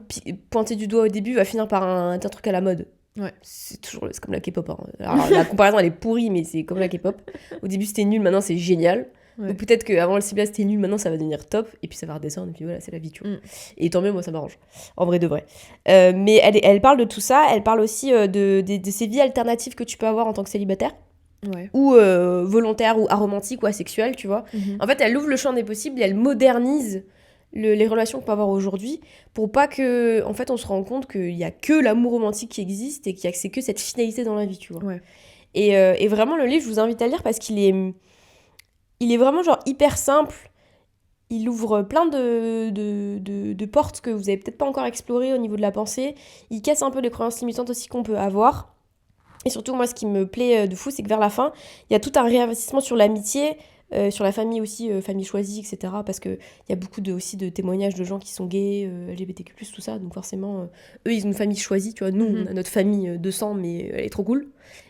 S1: pointé du doigt au début va finir par un truc à la mode.
S2: Ouais.
S1: C'est comme la K-pop. Hein. Alors, la comparaison, elle est pourrie, mais c'est comme la K-pop. Au début, c'était nul, maintenant, c'est génial. Ouais. Donc peut-être qu'avant le célibat, c'était nul, maintenant, ça va devenir top. Et puis, ça va redescendre, et puis voilà, c'est la vie, tu vois. Et tant mieux, moi, ça m'arrange. En vrai de vrai. Mais elle parle de tout ça. Elle parle aussi de ces vies alternatives que tu peux avoir en tant que célibataire.
S2: Ouais.
S1: Ou volontaire, ou aromantique, ou asexuelle, tu vois. En fait, elle ouvre le champ des possibles et elle modernise les relations qu'on peut avoir aujourd'hui pour pas que, en fait, on se rende compte qu'il y a que l'amour romantique qui existe et c'est que cette finalité dans la vie, tu vois.
S2: Ouais.
S1: Et vraiment, le livre, je vous invite à le lire parce qu'il est vraiment genre hyper simple. Il ouvre plein de portes que vous avez peut-être pas encore explorées au niveau de la pensée. Il casse un peu les croyances limitantes aussi qu'on peut avoir. Et surtout, moi, ce qui me plaît de fou, c'est que vers la fin, il y a tout un réinvestissement sur l'amitié, sur la famille aussi, famille choisie, etc. Parce qu'il y a beaucoup aussi de témoignages de gens qui sont gays, LGBTQ+, tout ça. Donc forcément, eux, ils ont une famille choisie. Tu vois, nous, on a notre famille de sang, mais elle est trop cool.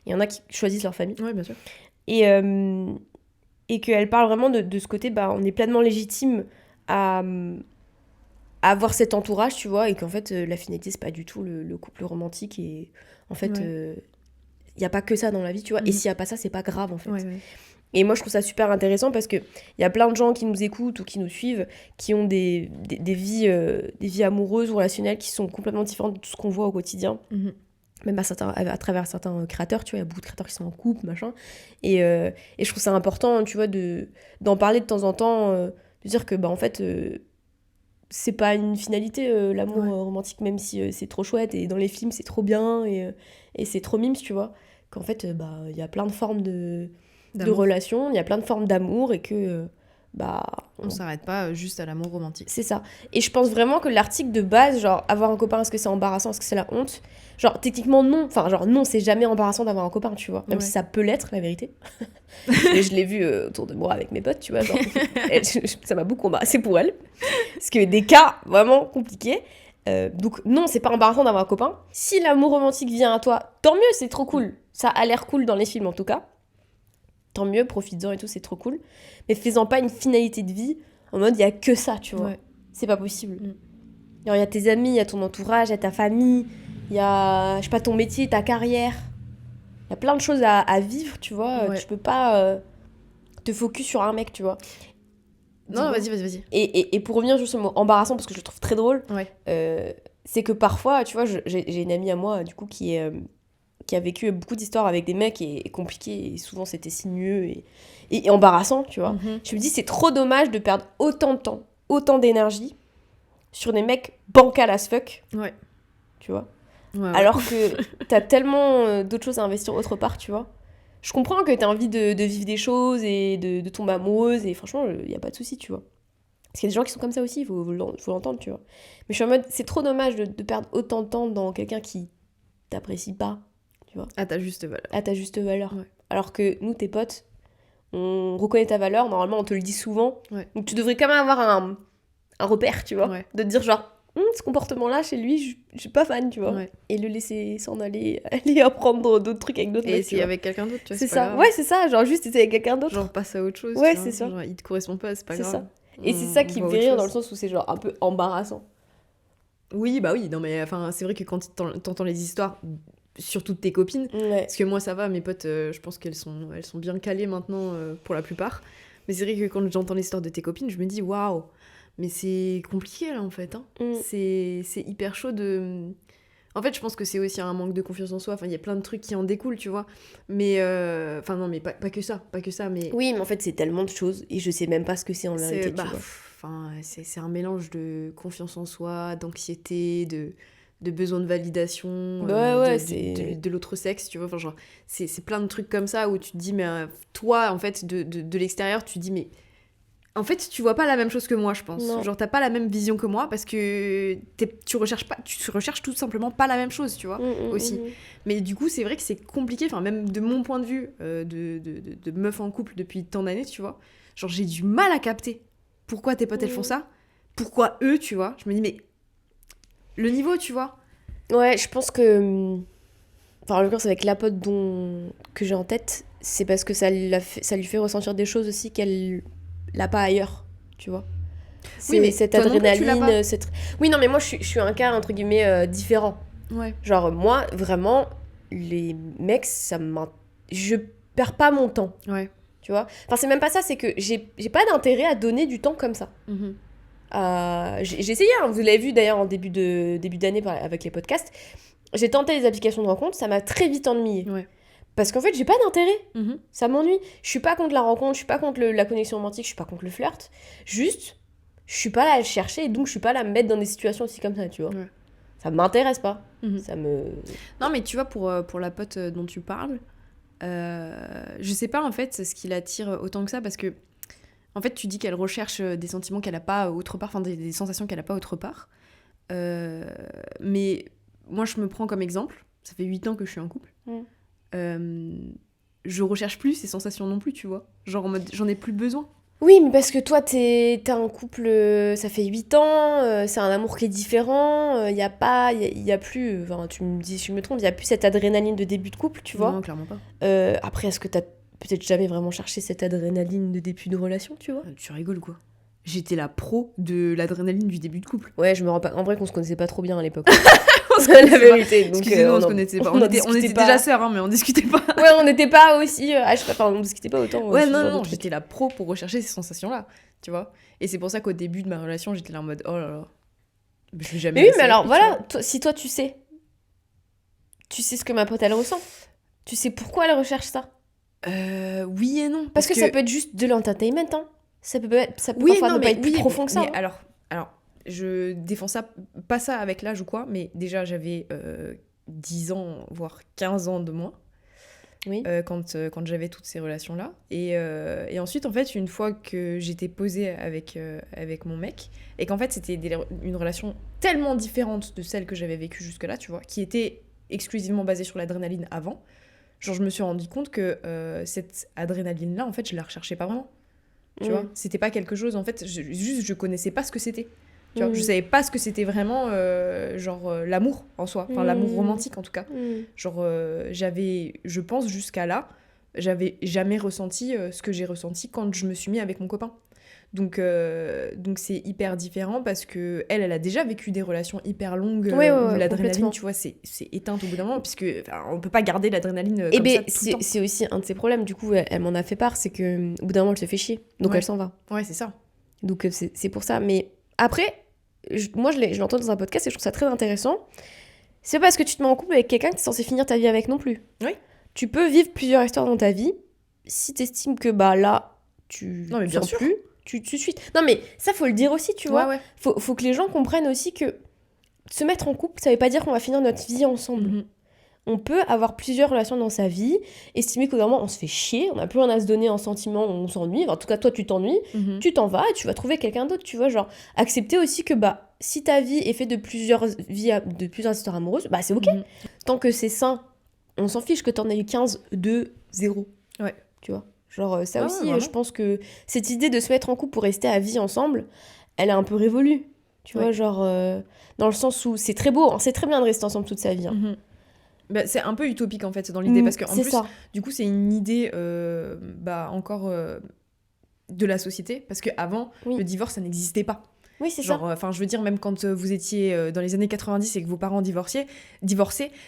S1: Il y en a qui choisissent leur famille.
S2: Ouais, bien sûr.
S1: Et qu'elle parle vraiment de ce côté, bah, on est pleinement légitime à avoir cet entourage, tu vois, et qu'en fait, la finalité, c'est pas du tout le couple romantique. Et en fait... il n'y a pas que ça dans la vie, tu vois. Et s'il n'y a pas ça, c'est pas grave, en fait.
S2: Ouais.
S1: Et moi, je trouve ça super intéressant parce qu'il y a plein de gens qui nous écoutent ou qui nous suivent, qui ont des vies amoureuses ou relationnelles qui sont complètement différentes de tout ce qu'on voit au quotidien. Même à travers certains créateurs, tu vois, il y a beaucoup de créateurs qui sont en couple, machin. Et je trouve ça important, tu vois, d'en parler de temps en temps, de dire que, bah, en fait... c'est pas une finalité, l'amour romantique, même si c'est trop chouette, et dans les films c'est trop bien, et c'est trop mimes, tu vois, qu'en fait il y a plein de formes de relations, il y a plein de formes d'amour, et que
S2: on s'arrête pas juste à l'amour romantique.
S1: C'est ça. Et je pense vraiment que l'article de base, genre avoir un copain, est-ce que c'est embarrassant, est-ce que c'est la honte, genre techniquement non, enfin genre non, c'est jamais embarrassant d'avoir un copain, tu vois, même si ça peut l'être, la vérité. Je l'ai vu autour de moi avec mes potes, tu vois, genre ça m'a beaucoup embarrassé pour elle, parce qu'il y a des cas vraiment compliqués. Donc non, c'est pas embarrassant d'avoir un copain. Si l'amour romantique vient à toi, tant mieux, c'est trop cool. Ça a l'air cool dans les films en tout cas. Tant mieux, profites-en et tout, c'est trop cool. Mais fais-en pas une finalité de vie en mode il y a que ça, tu vois. C'est pas possible. Il y a tes amis, il y a ton entourage, il y a ta famille, il y a, je sais pas, ton métier, ta carrière. Il y a plein de choses à vivre, tu vois. Tu peux pas te focus sur un mec, tu vois.
S2: Non, vas-y.
S1: Et pour revenir juste au mot embarrassant, parce que je le trouve très drôle, c'est que parfois, tu vois, j'ai une amie à moi, du coup, qui a vécu beaucoup d'histoires avec des mecs et compliqués, et souvent c'était sinueux et embarrassant, tu vois. Je me dis, c'est trop dommage de perdre autant de temps, autant d'énergie sur des mecs bancals as fuck, tu vois. Alors que t'as tellement d'autres choses à investir autre part, tu vois. Je comprends que t'as envie de vivre des choses et de tomber amoureuse, et franchement, il y a pas de souci, tu vois. Parce qu'il y a des gens qui sont comme ça aussi, il faut l'entendre, tu vois. Mais je suis en mode, c'est trop dommage de perdre autant de temps dans quelqu'un qui t'apprécie pas, tu vois.
S2: À ta juste valeur.
S1: Alors que nous, tes potes, on reconnaît ta valeur, normalement on te le dit souvent. Donc tu devrais quand même avoir un repère, tu vois. De te dire genre, ce comportement-là, chez lui, je suis pas fan, tu vois. Et le laisser s'en aller apprendre d'autres trucs avec d'autres mecs.
S2: Et essayer avec quelqu'un d'autre, tu vois.
S1: C'est ça, c'est ça, genre juste essayer avec quelqu'un d'autre.
S2: Genre passer à autre chose,
S1: c'est ça.
S2: Genre, il te correspond pas, c'est pas grave.
S1: Ça. Et c'est ça qui me fait rire dans le sens où c'est genre un peu embarrassant.
S2: Oui, non mais enfin, c'est vrai que quand t'entends les histoires, surtout de tes copines, parce que moi ça va, mes potes, je pense qu'elles sont bien calées maintenant pour la plupart, mais c'est vrai que quand j'entends l'histoire de tes copines, je me dis waouh, mais c'est compliqué là en fait, hein. C'est hyper chaud de En fait, je pense que c'est aussi un manque de confiance en soi. Enfin, il y a plein de trucs qui en découlent, tu vois. Mais, enfin, non, mais pas que ça. Pas que ça, mais
S1: Oui, mais en fait, c'est tellement de choses et je sais même pas ce que c'est en vérité,
S2: c'est,
S1: tu vois.
S2: enfin, c'est un mélange de confiance en soi, d'anxiété, de besoin de validation
S1: Ouais, c'est...
S2: de l'autre sexe, tu vois. Enfin, genre, c'est plein de trucs comme ça où tu te dis, mais toi, en fait, de l'extérieur, tu te dis, mais en fait, tu vois pas la même chose que moi, je pense.
S1: Non.
S2: Genre, t'as pas la même vision que moi parce que tu recherches tout simplement pas la même chose, tu vois, aussi. Mais du coup, c'est vrai que c'est compliqué, enfin, même de mon point de vue de meuf en couple depuis tant d'années, tu vois. Genre, j'ai du mal à capter pourquoi tes potes elles font ça, pourquoi eux, tu vois. Je me dis, mais le niveau, tu vois.
S1: Ouais, je pense que... Enfin, en l'occurrence, avec la pote que j'ai en tête, c'est parce que ça lui fait ressentir des choses aussi qu'elle n'a pas ailleurs, tu vois. C'est
S2: Oui, mais
S1: cette
S2: toi non plus, tu l'as pas.
S1: adrénaline, Oui, non, mais moi, je suis un cas, entre guillemets, différent.
S2: Ouais.
S1: Genre, moi, vraiment, les mecs, je perds pas mon temps,
S2: Ouais.
S1: tu vois. Enfin, c'est même pas ça, c'est que j'ai pas d'intérêt à donner du temps comme ça.
S2: Mhm.
S1: J'ai essayé, hein, vous l'avez vu d'ailleurs en début d'année avec les podcasts. J'ai tenté les applications de rencontre, ça m'a très vite ennuyée.
S2: Ouais.
S1: Parce qu'en fait, j'ai pas d'intérêt.
S2: Mhm.
S1: Ça m'ennuie. Je suis pas contre la rencontre, je suis pas contre la connexion romantique, je suis pas contre le flirt. Juste, je suis pas là à le chercher et donc je suis pas là à me mettre dans des situations aussi comme ça, tu vois.
S2: Ouais.
S1: Ça m'intéresse pas.
S2: Mhm.
S1: Ça me...
S2: Non, mais tu vois, pour la pote dont tu parles, je sais pas en fait ce qui l'attire autant que ça parce que, en fait, tu dis qu'elle recherche des sentiments qu'elle a pas autre part, enfin des sensations qu'elle a pas autre part. Mais moi, je me prends comme exemple, ça fait 8 ans que je suis en couple. Je recherche plus ces sensations non plus, tu vois. Genre en mode, j'en ai plus besoin.
S1: Oui, mais parce que toi, t'as un couple, ça fait 8 ans, c'est un amour qui est différent, il y a pas, y a plus, enfin, tu me dis si je me trompe, il y a plus cette adrénaline de début de couple, tu vois.
S2: Non, clairement pas.
S1: Après, est-ce que t'as peut-être jamais vraiment cherché cette adrénaline de début de relation, tu vois?
S2: Tu rigoles quoi. J'étais la pro de l'adrénaline du début de couple.
S1: Ouais, je me rends pas... En vrai qu'on se connaissait pas trop bien à l'époque.
S2: On se
S1: La
S2: connaissait pas.
S1: vérité. Donc,
S2: Excusez-nous, on se connaissait pas.
S1: on
S2: On
S1: en
S2: était
S1: discutait pas.
S2: déjà sœurs, hein, mais on discutait pas.
S1: Ouais, on n'était pas aussi... je sais pas, enfin, on discutait pas autant.
S2: Ouais,
S1: sur ce genre de
S2: non,
S1: trucs.
S2: j'étais la pro pour rechercher ces sensations-là, tu vois. Et c'est pour ça qu'au début de ma relation, j'étais là en mode, oh là là, je vais jamais
S1: Mais oui,
S2: rester
S1: mais alors
S2: avec lui,
S1: voilà, si toi tu sais ce que ma pote elle ressent. Tu sais pourquoi elle recherche ça.
S2: tu vois. Oui et non.
S1: Parce que ça peut être juste de l'entertainment, hein. Ça peut
S2: Oui,
S1: parfois
S2: non,
S1: ne pas
S2: mais
S1: être plus
S2: oui,
S1: profond que ça.
S2: mais
S1: hein.
S2: alors, je défends ça, pas ça avec l'âge ou quoi, mais déjà j'avais 10 ans, voire 15 ans de moins.
S1: Oui.
S2: Quand j'avais toutes ces relations-là. Et ensuite, en fait, une fois que j'étais posée avec mon mec, et qu'en fait, c'était une relation tellement différente de celle que j'avais vécue jusque-là, tu vois, qui était exclusivement basée sur l'adrénaline avant, genre, je me suis rendu compte que cette adrénaline-là, en fait, je la recherchais pas vraiment. Tu vois, c'était pas quelque chose, en fait, je connaissais pas ce que c'était. Tu vois, je savais pas ce que c'était vraiment, l'amour en soi, enfin l'amour romantique en tout cas. Genre, je pense jusqu'à là, j'avais jamais ressenti ce que j'ai ressenti quand je me suis mis avec mon copain. Donc c'est hyper différent parce que elle a déjà vécu des relations hyper longues où l'adrénaline,
S1: complètement.
S2: tu vois, c'est éteinte au bout d'un moment, puisque on peut pas garder l'adrénaline
S1: Et
S2: comme ça tout le temps.
S1: c'est aussi un de ses problèmes, du coup, elle m'en a fait part, c'est que au bout d'un moment, elle se fait chier. Donc
S2: Ouais.
S1: elle s'en va.
S2: Ouais, c'est ça.
S1: Donc c'est pour ça. Mais après, moi, je l'entends dans un podcast et je trouve ça très intéressant. C'est pas parce que tu te mets en couple avec quelqu'un que t'es censé finir ta vie avec non plus.
S2: Oui.
S1: Tu peux vivre plusieurs histoires dans ta vie. Si t'estimes que bah là, tu
S2: Non, mais bien
S1: sens
S2: sûr.
S1: plus, tu suis. Non mais ça, faut le dire aussi, tu vois.
S2: Ouais.
S1: Faut que les gens comprennent aussi que se mettre en couple, ça veut pas dire qu'on va finir notre vie ensemble.
S2: Mhm.
S1: On peut avoir plusieurs relations dans sa vie, estimer qu'au bout d'un moment on se fait chier, on n'a plus rien à se donner en sentiment, on s'ennuie, en tout cas toi tu t'ennuies,
S2: Mhm.
S1: tu t'en vas et tu vas trouver quelqu'un d'autre, tu vois, genre accepter aussi que bah si ta vie est faite de plusieurs histoires amoureuses, bah c'est ok.
S2: Mhm.
S1: Tant que c'est sain, on s'en fiche que t'en aies eu 15, 2, 0.
S2: Ouais.
S1: Tu vois, genre ça
S2: Ouais,
S1: aussi,
S2: vraiment.
S1: je pense que cette idée de se mettre en couple pour rester à vie ensemble, elle est un peu révolue. Tu vois, genre dans le sens où c'est très beau, hein, c'est très bien de rester ensemble toute sa vie. hein.
S2: Mhm. Bah, c'est un peu utopique en fait dans l'idée parce que en
S1: C'est
S2: plus
S1: ça.
S2: du coup c'est une idée encore de la société parce que avant
S1: Oui.
S2: le divorce ça n'existait pas.
S1: Oui, c'est
S2: Genre
S1: ça.
S2: enfin je veux dire même quand vous étiez dans les années 90 et que vos parents divorçaient,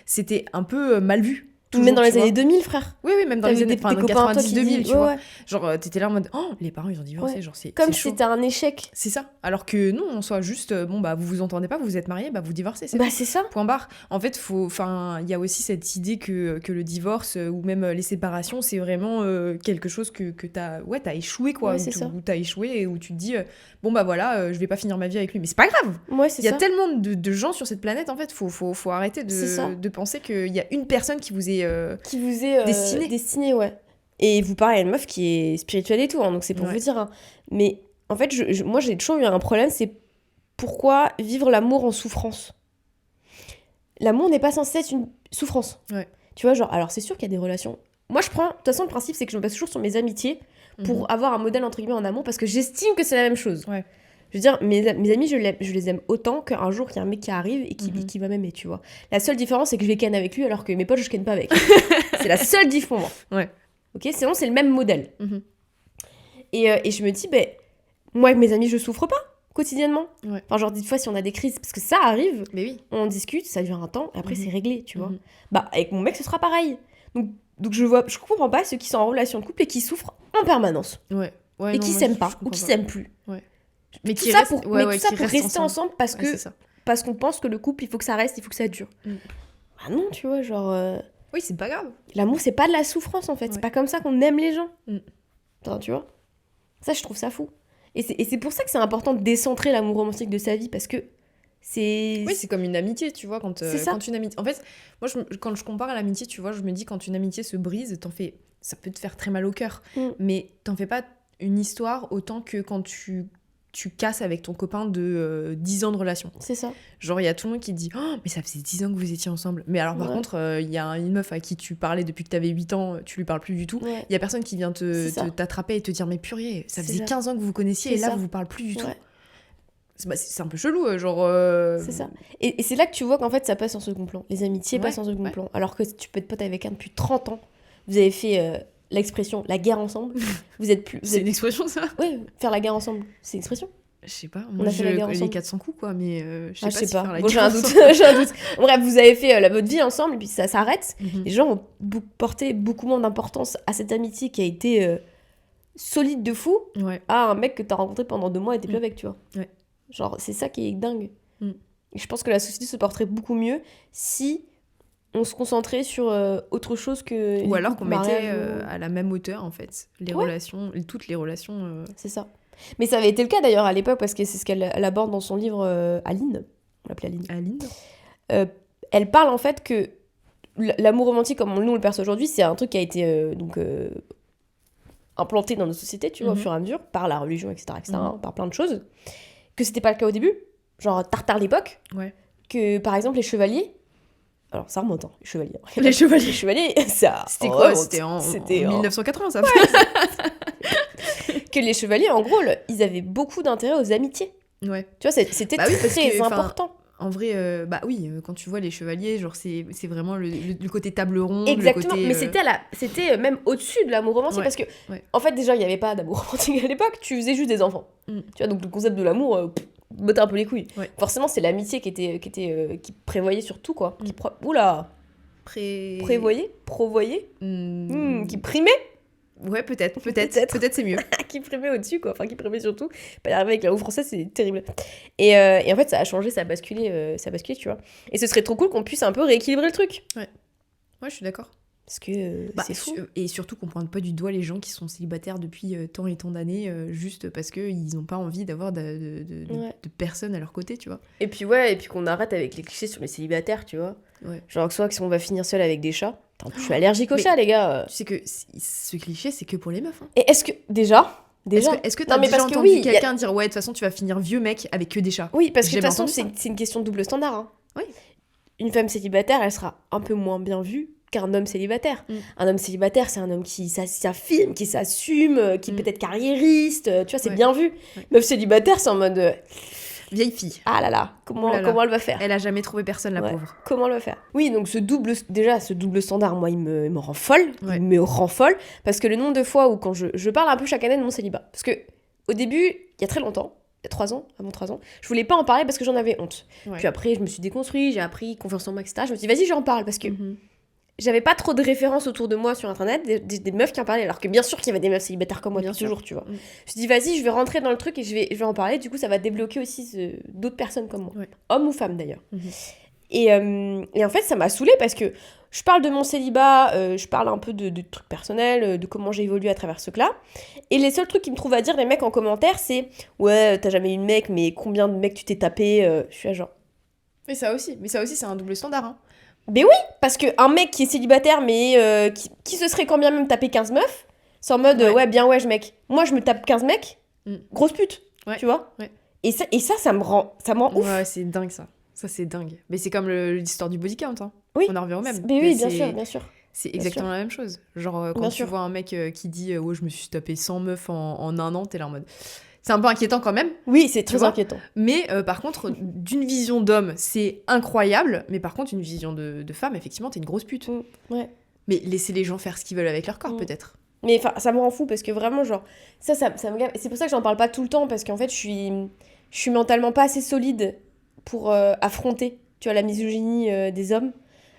S2: c'était un peu mal vu. toujours,
S1: Même dans les
S2: tu vois.
S1: années 2000, frère.
S2: Oui, même dans les
S1: T'avais
S2: années
S1: des copains à toi qui
S2: 90-2000,
S1: disaient-
S2: tu vois.
S1: ouais.
S2: Genre, t'étais là en mode, oh, les parents, ils ont divorcé,
S1: Ouais.
S2: genre, c'est
S1: Comme
S2: c'est
S1: si
S2: chaud.
S1: c'était un échec.
S2: C'est ça. Alors que non, on soit juste, bon, bah, vous vous entendez pas, vous vous êtes mariés, bah, vous divorcez, c'est
S1: Bah,
S2: tout.
S1: c'est ça.
S2: Point barre. En fait, il y a aussi cette idée que le divorce ou même les séparations, c'est vraiment quelque chose que t'as échoué, quoi.
S1: Ouais, c'est ça.
S2: Où t'as échoué et où tu te dis, bon, bah voilà, je vais pas finir ma vie avec lui. Mais c'est pas grave.
S1: Ouais, c'est
S2: Il y a
S1: ça.
S2: tellement de gens sur cette planète, en fait, faut arrêter
S1: C'est ça.
S2: de penser qu'il y a une personne qui vous est.
S1: Qui vous est destiné, ouais. Et vous parlez à une meuf qui est spirituelle et tout, hein, donc c'est pour
S2: Ouais.
S1: vous dire. Hein. Mais en fait, moi, j'ai toujours eu un problème, c'est pourquoi vivre l'amour en souffrance. L'amour n'est pas censé être une souffrance.
S2: Ouais.
S1: Tu vois, genre, alors c'est sûr qu'il y a des relations. Moi, de toute façon, le principe, c'est que je me base toujours sur mes amitiés pour avoir un modèle, entre guillemets, en amour, parce que j'estime que c'est la même chose.
S2: Ouais.
S1: Je veux dire, mes amis, je les aime autant qu'un jour, il y a un mec qui arrive et qui va m'aimer, tu vois. La seule différence, c'est que je vais ken avec lui, alors que mes potes, je ken pas avec. C'est la seule diff pour moi.
S2: Ouais.
S1: Ok, sinon, c'est le même modèle.
S2: Mhm.
S1: Et je me dis, ben, moi, avec mes amis, je souffre pas quotidiennement.
S2: Ouais.
S1: Enfin, genre, des fois, si on a des crises, parce que ça arrive,
S2: Mais oui.
S1: on discute, ça dure un temps, et après,
S2: Mhm.
S1: c'est réglé, tu vois.
S2: Mhm.
S1: Bah, avec mon mec, ce sera pareil. Donc je comprends pas ceux qui sont en relation de couple et qui souffrent en permanence.
S2: Ouais.
S1: Et qui s'aiment pas, ou qui s'aiment plus.
S2: Mais
S1: tout
S2: qui
S1: ça
S2: restent,
S1: pour,
S2: ouais,
S1: mais
S2: ouais,
S1: tout ça
S2: qui
S1: pour
S2: restent
S1: rester ensemble parce
S2: Ouais, c'est
S1: que
S2: ça.
S1: parce qu'on pense que le couple, il faut que ça reste, il faut que ça dure.
S2: Mm.
S1: Bah non, tu vois, genre...
S2: Oui, c'est pas grave.
S1: l'amour, c'est pas de la souffrance, en fait.
S2: Ouais.
S1: C'est pas comme ça qu'on aime les gens.
S2: Mm.
S1: Enfin, tu vois. Ça, je trouve ça fou. Et c'est pour ça que c'est important de décentrer l'amour romantique de sa vie, parce que c'est...
S2: Oui, c'est comme une amitié, tu vois,
S1: C'est ça.
S2: quand une amitié... En fait, moi, quand je compare à l'amitié, tu vois, je me dis, quand une amitié se brise, ça peut te faire très mal au cœur.
S1: Mm.
S2: Mais t'en fais pas une histoire autant que quand tu casses avec ton copain de 10 ans de relation.
S1: C'est ça.
S2: Genre, il y a tout le monde qui dit « Oh, mais ça faisait 10 ans que vous étiez ensemble. » Mais alors, par
S1: Ouais.
S2: contre, il y a une meuf à qui tu parlais depuis que t'avais 8 ans, tu lui parles plus du tout.
S1: Ouais.
S2: Il y a personne qui vient
S1: C'est ça.
S2: t'attraper et te dire « Mais purée, ça
S1: C'est
S2: faisait
S1: ça.
S2: 15 ans que vous vous connaissiez
S1: C'est
S2: et là,
S1: ça.
S2: vous vous parlez plus du tout.
S1: Ouais. »
S2: C'est un peu chelou, genre...
S1: C'est ça. Et c'est là que tu vois qu'en fait, ça passe en second plan. Les amitiés
S2: Ouais,
S1: passent en second
S2: ouais.
S1: plan. Alors que tu peux être pote avec quelqu'un depuis 30 ans. Vous avez fait l'expression la guerre ensemble. Vous êtes plus.
S2: C'est une expression, ça?
S1: Ouais, faire la guerre ensemble, c'est une expression.
S2: Je sais pas.
S1: On a fait la guerre
S2: les
S1: ensemble.
S2: 400 coups, quoi, mais je sais
S1: Ah,
S2: pas si faire la
S1: Bon, j'ai
S2: guerre
S1: un doute.
S2: ensemble.
S1: J'ai un doute. Bref, vous avez fait votre vie ensemble et puis ça s'arrête.
S2: Mhm.
S1: Les gens ont porté beaucoup moins d'importance à cette amitié qui a été solide de fou
S2: Ouais.
S1: à un mec que t'as rencontré pendant 2 mois et t'es plus
S2: Mm.
S1: avec, tu vois.
S2: Ouais.
S1: Genre, c'est ça qui est dingue.
S2: Mm.
S1: Et je pense que la société se porterait beaucoup mieux si on se concentrait sur autre chose que.
S2: Ou
S1: les
S2: alors
S1: couples,
S2: qu'on mettait
S1: mariages,
S2: à la même hauteur, en fait, les
S1: Ouais.
S2: relations, toutes les relations...
S1: C'est ça. Mais ça avait été le cas d'ailleurs à l'époque parce que c'est ce qu'elle aborde dans son livre Aline. On l'appelait Aline.
S2: Aline.
S1: Elle parle en fait que l'amour romantique comme nous on le perçoit aujourd'hui, c'est un truc qui a été implanté dans nos sociétés, tu vois, au
S2: Mhm.
S1: fur et à mesure, par la religion, etc.,
S2: Mhm.
S1: hein, par plein de choses. Que c'était pas le cas au début, genre Tartare l'époque.
S2: Ouais.
S1: Que par exemple les chevaliers, alors ça remonte, hein, les chevaliers.
S2: Les chevaliers.
S1: Les chevaliers, ça.
S2: C'était quoi?
S1: remonte.
S2: C'était en
S1: C'était en-
S2: 1980, ça.
S1: Que les chevaliers, en gros, ils avaient beaucoup d'intérêt aux amitiés.
S2: Ouais.
S1: Tu vois, c'était
S2: Bah oui, parce
S1: très
S2: que, enfin,
S1: important.
S2: En vrai, bah oui, quand tu vois les chevaliers, genre c'est vraiment le côté table ronde,
S1: Exactement,
S2: le côté...
S1: mais c'était même au-dessus de l'amour romantique
S2: Ouais,
S1: parce que,
S2: ouais.
S1: en fait, déjà, il n'y avait pas d'amour romantique à l'époque, tu faisais juste des enfants.
S2: Mm.
S1: Tu vois, donc le concept de l'amour, bottait un peu les couilles.
S2: Ouais.
S1: Forcément, c'est l'amitié qui prévoyait sur tout, quoi.
S2: Mm.
S1: Oula,
S2: Prévoyait.
S1: provoyait, qui primait,
S2: Ouais, peut-être
S1: Peut-être.
S2: c'est mieux.
S1: qui primait au-dessus, quoi. Enfin, qui primait surtout. Pas y arriver avec la langue française, c'est terrible. Et en fait, ça a changé, ça a basculé, tu vois. Et ce serait trop cool qu'on puisse un peu rééquilibrer le truc.
S2: Ouais, je suis d'accord.
S1: Parce que
S2: Bah,
S1: c'est fou.
S2: et surtout qu'on pointe pas du doigt les gens qui sont célibataires depuis tant et tant d'années, juste parce qu'ils n'ont pas envie d'avoir de personnes à leur côté, tu vois.
S1: Et puis ouais, et puis qu'on arrête avec les clichés sur les célibataires, tu vois.
S2: Ouais.
S1: Genre que soit que si on va finir seul avec des chats. Attends, je suis allergique aux
S2: Mais-
S1: chats, les gars.
S2: Tu sais que ce cliché, c'est que pour les meufs. Hein.
S1: Et est-ce que déjà
S2: Est-ce que t'as
S1: Non, mais
S2: déjà
S1: parce que
S2: entendu
S1: oui, il y a-
S2: quelqu'un dire ouais, de toute façon, tu vas finir vieux mec avec que des chats?
S1: Oui, parce que de
S2: J'ai
S1: toute façon,
S2: entendu ça.
S1: c'est une question de double standard. Hein.
S2: Oui.
S1: Une femme célibataire, elle sera un peu moins bien vue qu'un homme célibataire.
S2: Mm.
S1: Un homme célibataire, c'est un homme qui s'affirme, qui s'assume, qui
S2: Mm.
S1: peut être carriériste, tu vois, c'est
S2: Ouais.
S1: bien vu.
S2: Ouais.
S1: Meuf célibataire, c'est en mode
S2: Vieille fille.
S1: ah là là, comment
S2: Oh là là.
S1: elle va faire?
S2: Elle a jamais trouvé personne, la
S1: Ouais.
S2: pauvre.
S1: Comment elle va faire? Oui, donc ce double standard, moi, il me rend folle.
S2: Ouais.
S1: Il me rend folle. Parce que le nombre de fois où, quand je parle un peu chaque année de mon célibat. Parce que au début, il y a très longtemps, il y a 3 ans, avant 3 ans, je voulais pas en parler parce que j'en avais honte.
S2: Ouais.
S1: Puis après, je me suis déconstruit, j'ai appris confiance en moi, etc. Je me suis dit, vas-y, j'en parle parce que
S2: Mhm.
S1: j'avais pas trop de références autour de moi sur internet, des meufs qui en parlaient, alors que bien sûr qu'il y avait des meufs célibataires comme moi
S2: Bien
S1: depuis
S2: sûr.
S1: toujours, tu vois. Je me suis dit, vas-y, je vais rentrer dans le truc et je vais en parler, du coup, ça va débloquer aussi d'autres personnes comme moi.
S2: Ouais.
S1: Hommes ou femmes d'ailleurs.
S2: Mhm.
S1: Et en fait, ça m'a saoulée parce que je parle de mon célibat, je parle un peu de trucs personnels, de comment j'ai évolué à travers ce truc-là. Et les seuls trucs qu'ils me trouvent à dire, les mecs en commentaire, c'est ouais, t'as jamais eu de mec, mais combien de mecs tu t'es tapé Je suis à genre.
S2: Mais ça aussi, c'est un double standard. Hein.
S1: Mais oui, parce qu'un mec qui est célibataire, mais qui se serait quand bien même tapé 15 meufs, c'est en mode ouais, bien ouais, mec. Moi, je me tape 15 mecs, grosse pute, tu vois.
S2: Ouais.
S1: Et ça me rend ouf.
S2: Ouais, c'est dingue ça. Ça, c'est dingue. Mais c'est comme l'histoire du body count. Hein.
S1: Oui.
S2: On en revient au même.
S1: Mais oui, bien sûr.
S2: C'est exactement la même chose. Genre, quand
S1: Bien
S2: tu
S1: sûr.
S2: vois un mec qui dit ouais, je me suis tapé 100 meufs en un an, t'es là en mode. C'est un peu inquiétant quand même.
S1: Oui, c'est
S2: Tu
S1: très
S2: vois.
S1: inquiétant.
S2: Mais par contre, d'une vision d'homme, c'est incroyable. Mais par contre, une vision de femme, effectivement, t'es une grosse pute.
S1: Ouais.
S2: Mais laissez les gens faire ce qu'ils veulent avec leur corps, peut-être.
S1: Mais enfin, ça me rend fou parce que vraiment, genre, ça me gave. C'est pour ça que j'en parle pas tout le temps parce qu'en fait, je suis mentalement pas assez solide pour affronter, tu vois, la misogynie des hommes.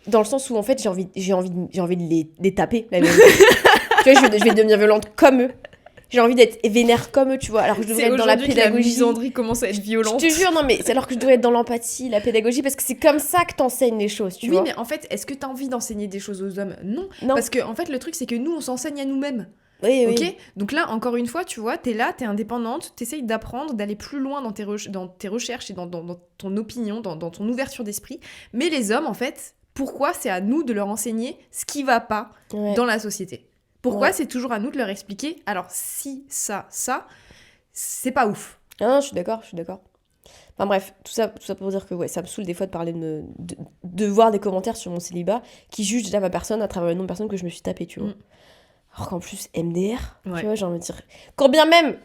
S1: Dans le sens où, en fait, j'ai envie de les taper. Tu vois, je vais devenir violente comme eux. J'ai envie d'être vénère comme eux, tu vois. Alors que je devrais être dans la pédagogie.
S2: Que la misandrie commence à être violente.
S1: Je te jure, non, mais c'est alors que je devrais être dans l'empathie, la pédagogie, parce que c'est comme ça que t'enseignes les choses, tu vois.
S2: Oui, mais en fait, est-ce que t'as envie d'enseigner des choses aux hommes ? Non.
S1: Non.
S2: Parce que, en fait, le truc, c'est que nous, on s'enseigne à nous-mêmes.
S1: Oui,
S2: Ok.
S1: oui.
S2: Donc là, encore une fois, tu vois, t'es là, t'es indépendante, t'essayes d'apprendre, d'aller plus loin dans tes recherches et dans ton opinion, dans ton ouverture d'esprit. Mais les hommes, en fait, pourquoi c'est à nous de leur enseigner ce qui va pas dans la société ? Pourquoi c'est toujours à nous de leur expliquer, alors si, ça, c'est pas ouf.
S1: Ah non, je suis d'accord. Enfin bref, tout ça pour dire que ouais, ça me saoule des fois de parler de voir des commentaires sur mon célibat qui jugent déjà ma personne à travers le nom de personnes que je me suis tapée, tu vois. Alors qu'en plus, MDR, tu vois, j'ai envie de dire... Quand bien même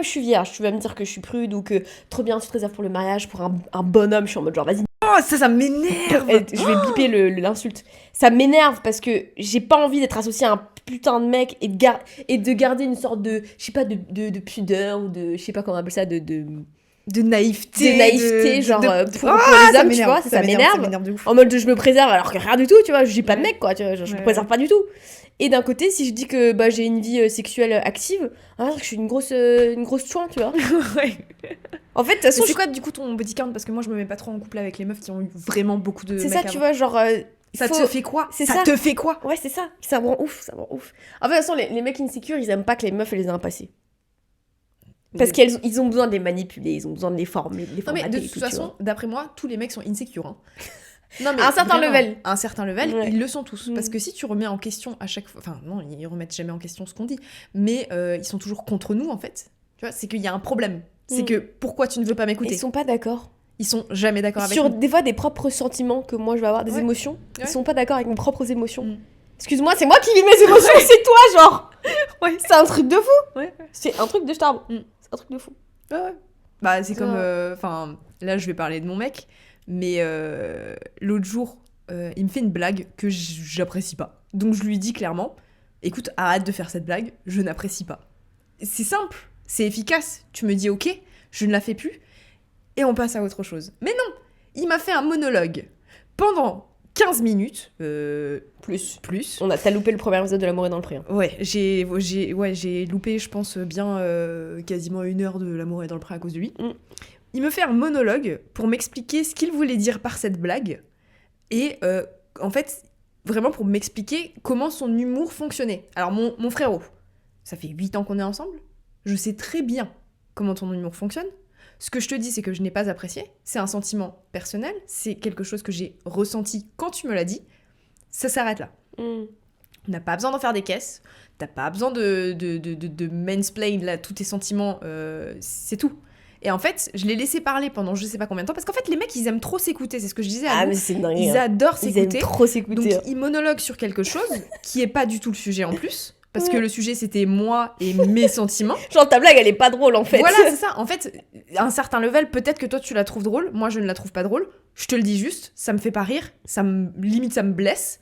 S1: je suis vierge, tu vas me dire que je suis prude ou que trop bien tu te réserves pour le mariage, pour un bonhomme, je suis en mode genre vas-y.
S2: Oh, ça m'énerve.
S1: Je vais biper l'insulte. Ça m'énerve parce que j'ai pas envie d'être associée à un putain de mec et de garder une sorte de, je sais pas, de pudeur ou de, je sais pas comment on appelle ça,
S2: de naïveté.
S1: De naïveté, genre pour les hommes, tu vois, ça m'énerve.
S2: De ouf.
S1: En mode je me préserve alors que rien du tout, tu vois, j'ai pas de mec quoi, tu vois, je me préserve pas du tout. Et d'un côté, si je dis que bah, j'ai une vie sexuelle active, que je suis une grosse chouin, tu vois.
S2: Ouais.
S1: En fait, de toute façon,
S2: c'est quoi du coup ton body count ? Parce que moi je me mets pas trop en couple avec les meufs qui ont eu vraiment beaucoup de
S1: c'est
S2: mecs
S1: ça, tu vois, genre
S2: ça te fait quoi ?
S1: C'est
S2: ça te fait quoi ?
S1: Ouais, c'est ça. Ça me rend ouf. En fait, de toute façon, les mecs insécures, ils aiment pas que les meufs les aient un passé. Parce qu'ils ont besoin de les manipuler, ils ont besoin de les former.
S2: Non, mais de toute façon, d'après moi, tous les mecs sont insécures. Hein.
S1: Non, mais à un certain level.
S2: À un certain level,
S1: ouais.
S2: Ils le sont tous. Parce que si tu remets en question à chaque fois... Enfin, non, ils remettent jamais en question ce qu'on dit. Mais ils sont toujours contre nous, en fait. Tu vois, c'est qu'il y a un problème. C'est que pourquoi tu ne veux pas m'écouter ?
S1: Ils sont pas d'accord.
S2: Ils sont jamais d'accord avec
S1: Sur
S2: nous.
S1: des fois des propres sentiments que moi je vais avoir, des émotions.
S2: Ouais.
S1: Ils sont pas d'accord avec mes propres émotions. Excuse-moi, c'est moi qui vis mes émotions, c'est toi, genre.
S2: Ouais.
S1: C'est un truc de fou.
S2: Ouais.
S1: C'est un truc de starbe. C'est un truc de fou.
S2: Ouais. Bah, c'est comme... Enfin, là, je vais parler de mon mec. Mais l'autre jour, il me fait une blague que j'apprécie pas. Donc, je lui dis clairement, écoute, arrête de faire cette blague, je n'apprécie pas. C'est simple, c'est efficace. Tu me dis, ok, je ne la fais plus. Et on passe à autre chose. Mais non, il m'a fait un monologue pendant 15 minutes. Plus.
S1: T'as loupé le premier épisode de L'amour est dans le pré. Hein.
S2: Ouais, j'ai loupé, je pense, bien quasiment 1 heure de L'amour est dans le pré à cause de lui. Il me fait un monologue pour m'expliquer ce qu'il voulait dire par cette blague. Et en fait, vraiment pour m'expliquer comment son humour fonctionnait. Alors, mon frérot, ça fait 8 ans qu'on est ensemble. Je sais très bien comment ton humour fonctionne. Ce que je te dis, c'est que je n'ai pas apprécié. C'est un sentiment personnel. C'est quelque chose que j'ai ressenti quand tu me l'as dit. Ça s'arrête là. On n'a pas besoin d'en faire des caisses. T'as pas besoin de mansplain là, tous tes sentiments. C'est tout. Et en fait, je l'ai laissé parler pendant je sais pas combien de temps. Parce qu'en fait, les mecs, ils aiment trop s'écouter. C'est ce que je disais à nous.
S1: Mais c'est dingue.
S2: Ils adorent s'écouter.
S1: Ils aiment trop s'écouter.
S2: Donc, ils monologuent sur quelque chose qui est pas du tout le sujet en plus. Parce que le sujet, c'était moi et mes sentiments.
S1: Genre, ta blague, elle est pas drôle, en fait.
S2: Voilà, c'est ça. En fait, à un certain level, peut-être que toi, tu la trouves drôle. Moi, je ne la trouve pas drôle. Je te le dis juste, ça me fait pas rire. Limite, ça me blesse.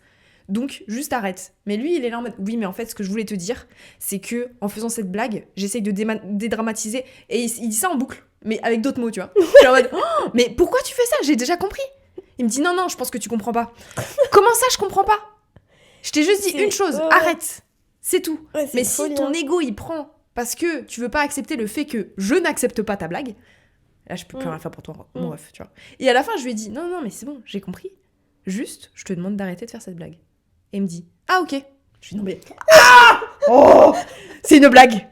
S2: Donc, juste arrête. Mais lui, il est là en mode... Oui, mais en fait, ce que je voulais te dire, c'est que en faisant cette blague, j'essaye de dédramatiser. Et il dit ça en boucle, mais avec d'autres mots, tu vois. Je suis en mode... Oh, mais pourquoi tu fais ça ? J'ai déjà compris. Il me dit non, je pense que tu comprends pas. Comment ça, je comprends pas? Je t'ai juste dit une chose, arrête. C'est tout.
S1: Ouais,
S2: mais si ton ego, il prend parce que tu veux pas accepter le fait que je n'accepte pas ta blague, là, je peux plus rien faire pour toi, mon ref, tu vois. Et à la fin, je lui ai dit, non, mais c'est bon, j'ai compris. Juste, je te demande d'arrêter de faire cette blague. Et il me dit, ah, ok. Je lui dis, non, mais... Oh, c'est une blague.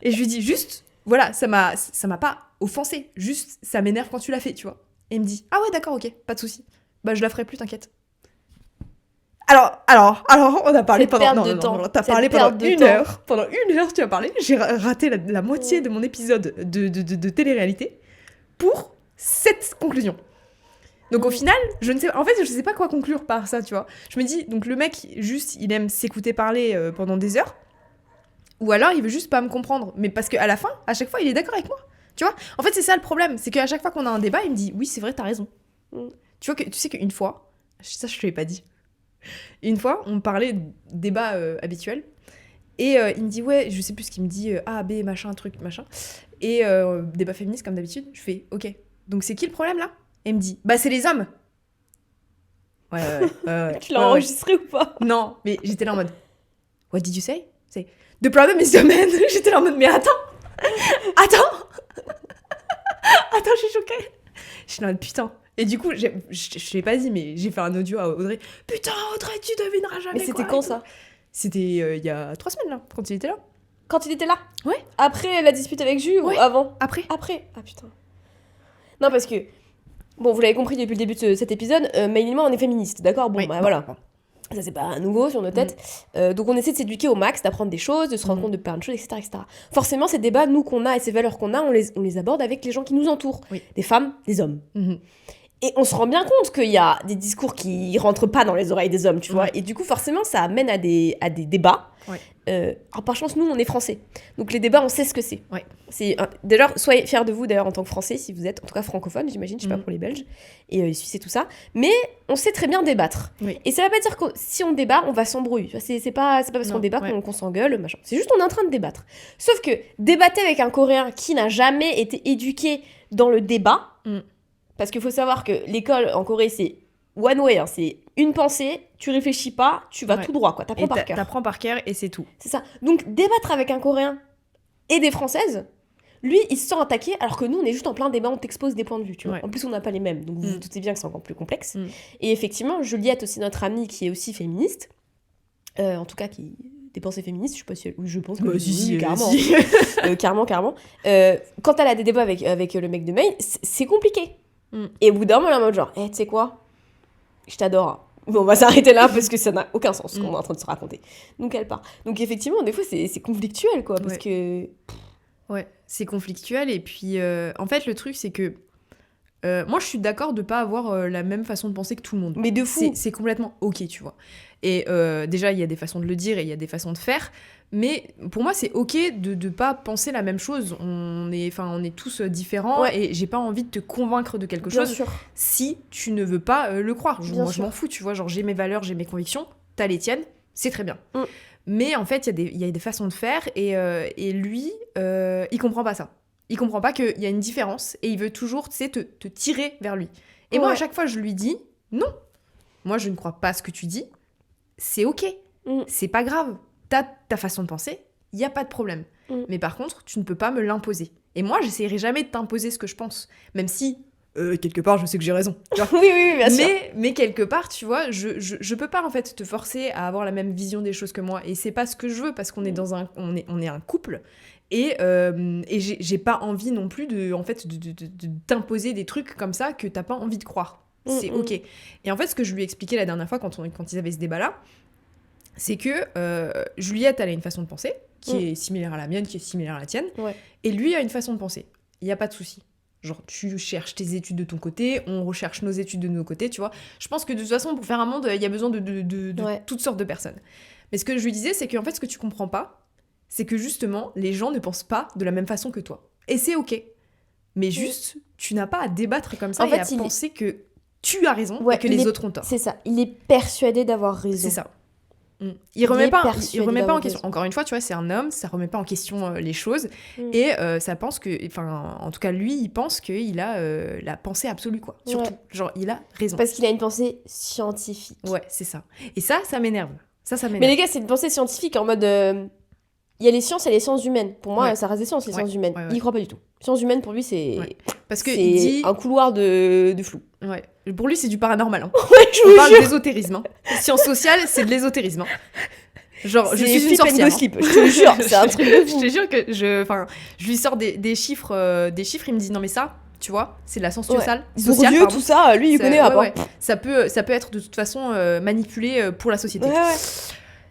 S2: Et je lui dis, juste, voilà, ça m'a pas offensé. Juste, ça m'énerve quand tu l'as fait, tu vois. Et il me dit, ah ouais, d'accord, ok, pas de souci. Bah, je la ferai plus, t'inquiète. Alors, on a parlé pendant... Non, t'as parlé pendant une heure. Pendant une heure, tu as parlé. J'ai raté la moitié de mon épisode de télé-réalité pour cette conclusion. Donc au final, je sais pas quoi conclure par ça, tu vois. Je me dis, donc le mec, juste, il aime s'écouter parler pendant des heures. Ou alors, il veut juste pas me comprendre. Mais parce qu'à la fin, à chaque fois, il est d'accord avec moi. Tu vois. En fait, c'est ça le problème. C'est qu'à chaque fois qu'on a un débat, il me dit, oui, c'est vrai, t'as raison. Tu sais qu'une fois, ça, je te l'ai pas dit. Une fois, on parlait débat habituel. Et il me dit, ouais, je sais plus ce qu'il me dit, A, B, machin, truc, machin. Et débat féministe, comme d'habitude. Je fais, ok. Donc c'est qui le problème, là? Et il me dit, bah c'est les hommes. Ouais.
S1: Tu l'as enregistré ou pas?
S2: Non, mais j'étais là en mode, what did you say? C'est, the problem is the man. J'étais là en mode, mais attends, je suis choquée. Je suis là en mode, putain. Et du coup, je l'ai pas dit, mais j'ai fait un audio à Audrey. Putain, Audrey, tu devineras jamais.
S1: Mais c'était quand ça?
S2: C'était il y a 3 semaines, là, quand il était là.
S1: Quand il était là?
S2: Ouais.
S1: Après la dispute avec Jus ou avant?
S2: Après.
S1: Ah putain. Non, parce que, bon, vous l'avez compris depuis le début de cet épisode, Maëlie et moi, on est féministes, d'accord? Bon, bah voilà. Ça, c'est pas nouveau sur nos têtes. Donc, on essaie de s'éduquer au max, d'apprendre des choses, de se rendre compte de plein de choses, etc., etc. Forcément, ces débats, nous, qu'on a et ces valeurs qu'on a, on les aborde avec les gens qui nous entourent. Oui. Des femmes, des hommes. Et on se rend bien compte qu'il y a des discours qui rentrent pas dans les oreilles des hommes, tu vois. Et du coup, forcément, ça amène à des débats. Alors, par chance, nous, on est français. Donc, les débats, on sait ce que c'est. D'ailleurs, soyez fiers de vous, d'ailleurs, en tant que français, si vous êtes, en tout cas, francophone, j'imagine, je sais pas pour les Belges, et les Suisses et tout ça. Mais on sait très bien débattre. Et ça va pas dire que si on débat, on va s'embrouiller. C'est pas parce qu'on débat qu'on s'engueule, machin. C'est juste on est en train de débattre. Sauf que débattre avec un Coréen qui n'a jamais été éduqué dans le débat... Parce qu'il faut savoir que l'école en Corée, c'est one way, hein, c'est une pensée, tu réfléchis pas, tu vas tout droit, quoi. T'apprends par cœur.
S2: T'apprends par cœur et c'est tout.
S1: C'est ça. Donc, débattre avec un Coréen et des Françaises, lui, il se sent attaqué, alors que nous, on est juste en plein débat, on t'expose des points de vue, tu vois. En plus, on n'a pas les mêmes, donc vous vous doutez bien que c'est encore plus complexe. Et effectivement, Juliette, aussi notre amie, qui est aussi féministe, en tout cas, qui... des pensées féministes, je sais pas si oui, je pense que
S2: oui,
S1: carrément. carrément. Quand elle a des débats avec le mec de Maine, c'est compliqué. Et au bout d'un moment, elle est en mode genre, tu sais quoi, je t'adore. Bon, on va s'arrêter là parce que ça n'a aucun sens ce qu'on est en train de se raconter. Donc elle part. Donc effectivement, des fois, c'est conflictuel, quoi, parce que...
S2: Ouais, c'est conflictuel. Et puis, en fait, le truc, c'est que moi, je suis d'accord de pas avoir la même façon de penser que tout le monde.
S1: Mais de fou.
S2: C'est complètement ok, tu vois. Et déjà, il y a des façons de le dire et il y a des façons de faire. Mais pour moi, c'est ok de pas penser la même chose. On est tous différents et j'ai pas envie de te convaincre de quelque chose si tu ne veux pas le croire. Moi, je m'en fous, tu vois. Genre, j'ai mes valeurs, j'ai mes convictions, t'as les tiennes, c'est très bien. Mais en fait, il y a des façons de faire et lui, il comprend pas ça. Il comprend pas qu'il y a une différence et il veut toujours, tu sais, te tirer vers lui. Et moi, à chaque fois, je lui dis non. Moi, je ne crois pas à ce que tu dis. C'est ok. C'est pas grave. T'as ta façon de penser, il y a pas de problème. Mais par contre, tu ne peux pas me l'imposer. Et moi, j'essaierai jamais de t'imposer ce que je pense. Même si, quelque part, je sais que j'ai raison.
S1: oui, bien sûr.
S2: Mais quelque part, tu vois, je peux pas, en fait, te forcer à avoir la même vision des choses que moi. Et c'est pas ce que je veux, parce qu'on est on est un couple. Et j'ai pas envie non plus de t'imposer des trucs comme ça que t'as pas envie de croire. C'est ok. Et en fait, ce que je lui ai expliqué la dernière fois quand ils avaient ce débat-là, c'est que Juliette, elle a une façon de penser qui est similaire à la mienne, qui est similaire à la tienne. Et lui a une façon de penser. Il n'y a pas de souci. Genre, tu cherches tes études de ton côté, on recherche nos études de nos côtés, tu vois. Je pense que de toute façon, pour faire un monde, il y a besoin de toutes sortes de personnes. Mais ce que je lui disais, c'est qu'en fait, ce que tu comprends pas, c'est que justement, les gens ne pensent pas de la même façon que toi. Et c'est ok. Mais juste, tu n'as pas à débattre comme ça et penser que tu as raison et que les autres ont tort.
S1: C'est ça. Il est persuadé d'avoir raison.
S2: C'est ça. Il remet
S1: est
S2: pas
S1: persuadé
S2: en
S1: d'avoir
S2: question.
S1: raison.
S2: Encore une fois, tu vois, c'est un homme, ça remet pas en question les choses.
S1: Mm.
S2: Et ça pense que... Enfin, en tout cas, lui, il pense qu'il a la pensée absolue, quoi. Surtout.
S1: Ouais.
S2: Genre, il a raison.
S1: Parce qu'il a une pensée scientifique.
S2: Ouais, c'est ça. Et ça m'énerve. Ça
S1: Mais
S2: m'énerve.
S1: les gars, c'est une pensée scientifique en mode... Il y a les sciences et les sciences humaines. Pour moi,
S2: Ouais.
S1: ça reste des sciences, les
S2: Ouais.
S1: sciences humaines.
S2: Ouais, ouais.
S1: Il y croit pas du tout. Sciences humaines, pour lui, c'est...
S2: Ouais. Parce que
S1: c'est
S2: il dit...
S1: un couloir de flou.
S2: Ouais. Pour lui, c'est du paranormal. Hein.
S1: Ouais, je
S2: On
S1: vous
S2: parle
S1: jure.
S2: d'ésotérisme. Hein. Sciences sociales, c'est de l'ésotérisme. Hein. Genre, je
S1: C'est
S2: suis une
S1: flip and
S2: sorcière.
S1: go slip, je te jure, c'est un truc de fou.
S2: Je te jure que je lui sors des chiffres, il me dit non mais ça, tu vois, c'est de la science sociale.
S1: Bourdieu,
S2: pardon.
S1: tout ça, lui, il connaît
S2: ouais,
S1: pas.
S2: ouais. Ça peut être de toute façon manipulé pour la société.
S1: Ouais, ouais.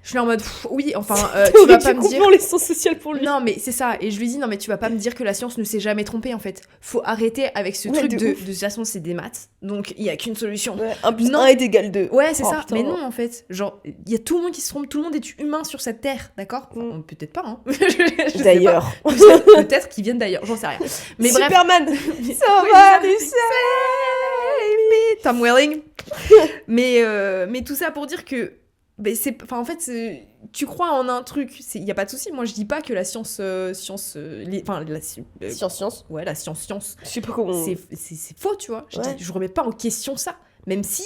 S2: Je suis en mode oui, enfin, tu vas pas me dire.
S1: les sciences sociales pour lui.
S2: Non mais c'est ça, et je lui dis non mais tu vas pas me dire que la science ne s'est jamais trompée en fait. Faut arrêter avec ce
S1: Ouais,
S2: truc
S1: de
S2: de
S1: ouf.
S2: toute façon c'est des maths, donc il y a qu'une solution.
S1: Ouais, 1 plus
S2: Non.
S1: 1 est égal 2.
S2: Ouais, c'est
S1: Oh,
S2: ça.
S1: putain.
S2: Mais non, en fait. Genre, il y a tout le monde qui se trompe, tout le monde est humain sur cette terre, d'accord enfin, peut-être pas, hein. Je sais
S1: D'ailleurs.
S2: pas. Peut-être qu'ils viennent d'ailleurs, j'en sais rien. Mais bref.
S1: Superman. Ça
S2: Oui,
S1: va,
S2: ça,
S1: tu sais.
S2: Tom Welling. mais tout ça pour dire que. En fait, tu crois en un truc, il y a pas de souci. Moi, je dis pas que la science. La
S1: Science.
S2: Ouais, la science.
S1: Je sais pas comment.
S2: C'est faux, tu vois.
S1: Ouais.
S2: Je remets pas en question ça. Même si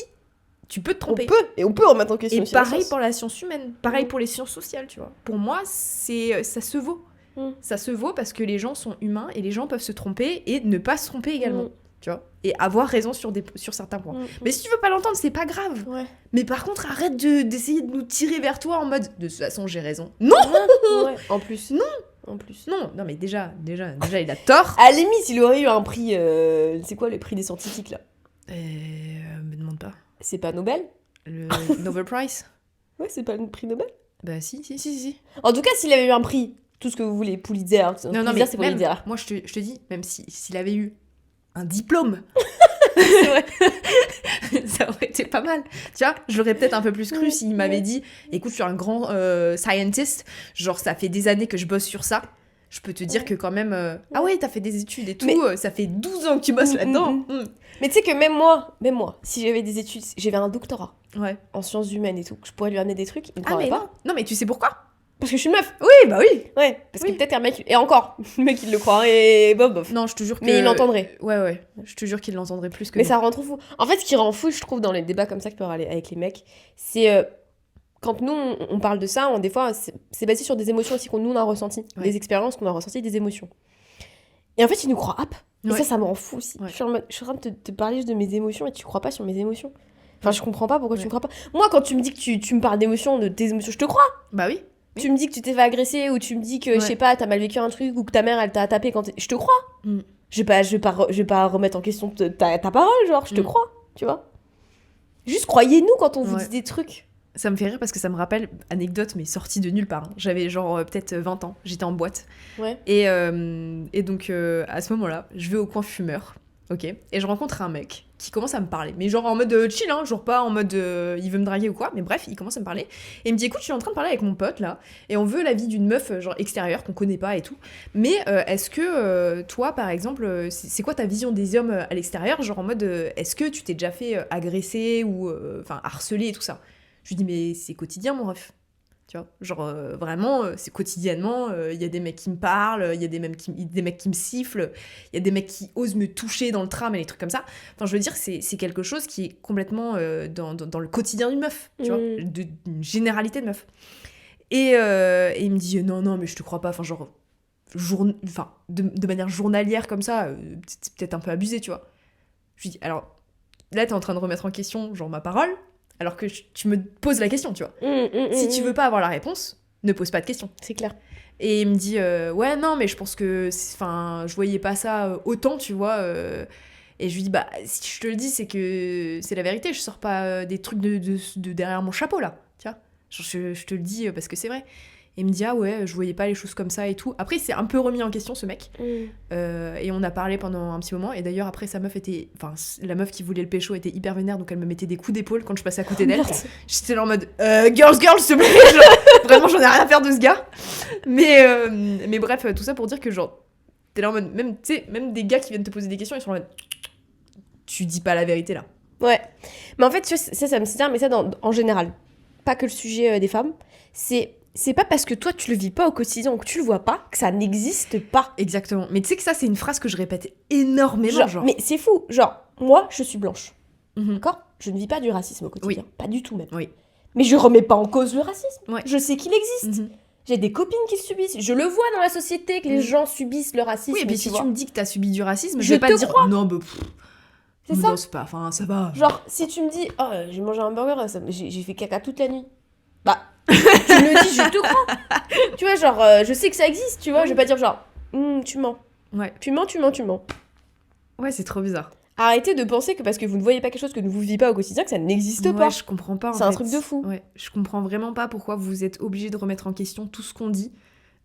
S2: tu peux te
S1: On
S2: tromper.
S1: peut. Et on peut remettre en question.
S2: Et
S1: aussi la
S2: pareil
S1: science.
S2: pour la science humaine, pareil
S1: Mm.
S2: pour les sciences sociales, tu vois. Pour moi, ça se vaut.
S1: Mm.
S2: Ça se vaut parce que les gens sont humains et les gens peuvent se tromper et ne pas se tromper également,
S1: Mm.
S2: tu vois. Et avoir raison sur certains points.
S1: Mm.
S2: Mais si tu veux pas l'entendre, c'est pas grave.
S1: Ouais.
S2: Mais par contre, arrête d'essayer de nous tirer vers toi en mode de toute façon, j'ai raison. Non,
S1: Ouais. En plus.
S2: Non.
S1: En plus.
S2: non, mais déjà, il a tort.
S1: À la limite, il aurait eu un prix. C'est quoi le prix des scientifiques là
S2: Me demande pas.
S1: C'est pas Nobel
S2: Le Nobel Prize.
S1: Ouais, c'est pas le prix Nobel.
S2: Bah si.
S1: En tout cas, s'il avait eu un prix, tout ce que vous voulez, Pulitzer,
S2: Non,
S1: Pulitzer,
S2: mais
S1: c'est pour
S2: même,
S1: les dire.
S2: moi je te dis, même s'il avait eu un diplôme,
S1: C'est vrai.
S2: ça aurait été pas mal. Tu vois, je l'aurais peut-être un peu plus cru s'il m'avait dit, écoute, je suis un grand scientist, genre ça fait des années que je bosse sur ça. Je peux te dire que quand même, ah ouais, t'as fait des études et tout,
S1: Mais-
S2: ça fait 12 ans que tu bosses là-dedans.
S1: Mais tu sais que même moi, si j'avais des études, j'avais un doctorat
S2: Ouais.
S1: en sciences humaines et tout, je pourrais lui amener des trucs, il me
S2: Ah
S1: croirait
S2: mais
S1: pas.
S2: non. Non mais tu sais pourquoi?
S1: Parce que je suis une meuf.
S2: Oui, bah oui.
S1: Ouais, parce
S2: Oui.
S1: que peut-être un mec, et encore, le mec il le croirait, bof.
S2: Non, je te jure que...
S1: Mais il l'entendrait.
S2: Ouais. Je te jure qu'il l'entendrait plus que
S1: Mais
S2: nous.
S1: ça rend trop fou. En fait, ce qui rend fou, je trouve, dans les débats comme ça que peut y avoir avec les mecs, c'est quand nous, on parle de ça, des fois, c'est basé sur des émotions aussi qu'on nous on a ressenties,
S2: Ouais.
S1: des expériences qu'on a ressenties, des émotions. Et en fait, ils nous croient hop. Et
S2: Ouais.
S1: ça me rend fou aussi.
S2: Ouais.
S1: Je suis en train de te parler juste de mes émotions et tu crois pas sur mes émotions. Enfin, je comprends pas pourquoi tu
S2: Ouais.
S1: me crois pas. Moi, quand tu me dis que tu me parles d'émotions, de tes émotions, je te crois.
S2: Bah oui. Oui.
S1: Tu me dis que tu t'es fait agresser ou tu me dis que, je
S2: Ouais.
S1: sais pas, t'as mal vécu un truc ou que ta mère, elle t'a tapé quand je te crois.
S2: Mm.
S1: Je vais pas remettre en question ta parole, genre, je te
S2: Mm.
S1: crois, tu vois. Juste croyez-nous quand on vous
S2: Ouais.
S1: dit des trucs.
S2: Ça me fait rire parce que ça me rappelle, anecdote, mais sortie de nulle part. Hein. J'avais genre peut-être 20 ans, j'étais en boîte.
S1: Ouais.
S2: Et donc à ce moment-là, je vais au coin fumeur, ok, et je rencontre un mec qui commence à me parler, mais genre en mode chill, hein, genre pas en mode il veut me draguer ou quoi, mais bref, il commence à me parler. Et il me dit écoute, je suis en train de parler avec mon pote là, et on veut l'avis d'une meuf genre extérieure qu'on connaît pas et tout. Mais est-ce que toi par exemple, c'est quoi ta vision des hommes à l'extérieur, genre en mode est-ce que tu t'es déjà fait agresser ou enfin harceler et tout ça? Je lui dis mais c'est quotidien mon ref. Tu vois, genre vraiment, c'est quotidiennement, il y a des mecs qui me parlent, il y a des mecs qui me sifflent, il y a des mecs qui osent me toucher dans le tram et des trucs comme ça. Enfin, je veux dire, c'est quelque chose qui est complètement dans le quotidien d'une meuf, tu vois, d'une généralité de meuf. Et il me dit, non, mais je te crois pas, enfin, genre, de manière journalière comme ça, c'est peut-être un peu abusé, tu vois. Je lui dis, alors, là, t'es en train de remettre en question, genre, ma parole, alors que tu me poses la question, tu vois. Si tu veux pas avoir la réponse, ne pose pas de question.
S1: C'est clair.
S2: Et il me dit ouais non mais je pense que je voyais pas ça autant, tu vois. Et je lui dis bah si je te le dis c'est que c'est la vérité, je sors pas des trucs de derrière mon chapeau là, tu vois. Genre, je te le dis parce que c'est vrai. Et il me dit ah ouais je voyais pas les choses comme ça et tout. Après il s'est un peu remis en question ce mec. Et on a parlé pendant un petit moment. Et d'ailleurs après la meuf qui voulait le pécho était hyper vénère, donc elle me mettait des coups d'épaule quand je passais à côté d'elle. J'étais là en mode girls s'il te plaît, genre, vraiment j'en ai rien à faire de ce gars. Mais bref, tout ça pour dire que genre t'es là en mode même des gars qui viennent te poser des questions, ils sont en mode tu dis pas la vérité là.
S1: Ouais. Mais en fait, tu vois, ça me sidère, mais ça en général. pas que le sujet des femmes. C'est pas parce que toi, tu le vis pas au quotidien ou que tu le vois pas que ça n'existe pas.
S2: Exactement. Mais tu sais que ça, c'est une phrase que je répète énormément, genre.
S1: Mais c'est fou. Genre, moi, je suis blanche.
S2: Mhm.
S1: D'accord ? Je ne vis pas du racisme au quotidien.
S2: Oui.
S1: Pas du tout, même.
S2: Oui.
S1: Mais je remets pas en cause le racisme.
S2: Ouais.
S1: Je sais qu'il existe.
S2: Mhm.
S1: J'ai des copines qui le subissent. Je le vois dans la société que les gens subissent le racisme.
S2: Oui, et puis
S1: tu
S2: si
S1: vois.
S2: tu me dis que t'as subi du racisme, je
S1: Je
S2: vais pas
S1: te
S2: te dire
S1: crois.
S2: non,
S1: C'est
S2: mais
S1: ça.
S2: non, c'est pas, enfin, ça va.
S1: Genre, si tu me dis, oh, j'ai mangé un burger, j'ai fait caca toute la nuit. Bah, tu me le dis, je te crois. Tu vois, genre, je sais que ça existe, tu vois. Je vais pas dire genre, tu mens.
S2: Ouais.
S1: Tu mens.
S2: Ouais, c'est trop bizarre.
S1: Arrêtez de penser que parce que vous ne voyez pas quelque chose que vous ne vivez pas au quotidien, que ça n'existe pas.
S2: Ouais, je comprends pas.
S1: C'est un truc de fou.
S2: Ouais, je comprends vraiment pas pourquoi vous êtes obligés de remettre en question tout ce qu'on dit.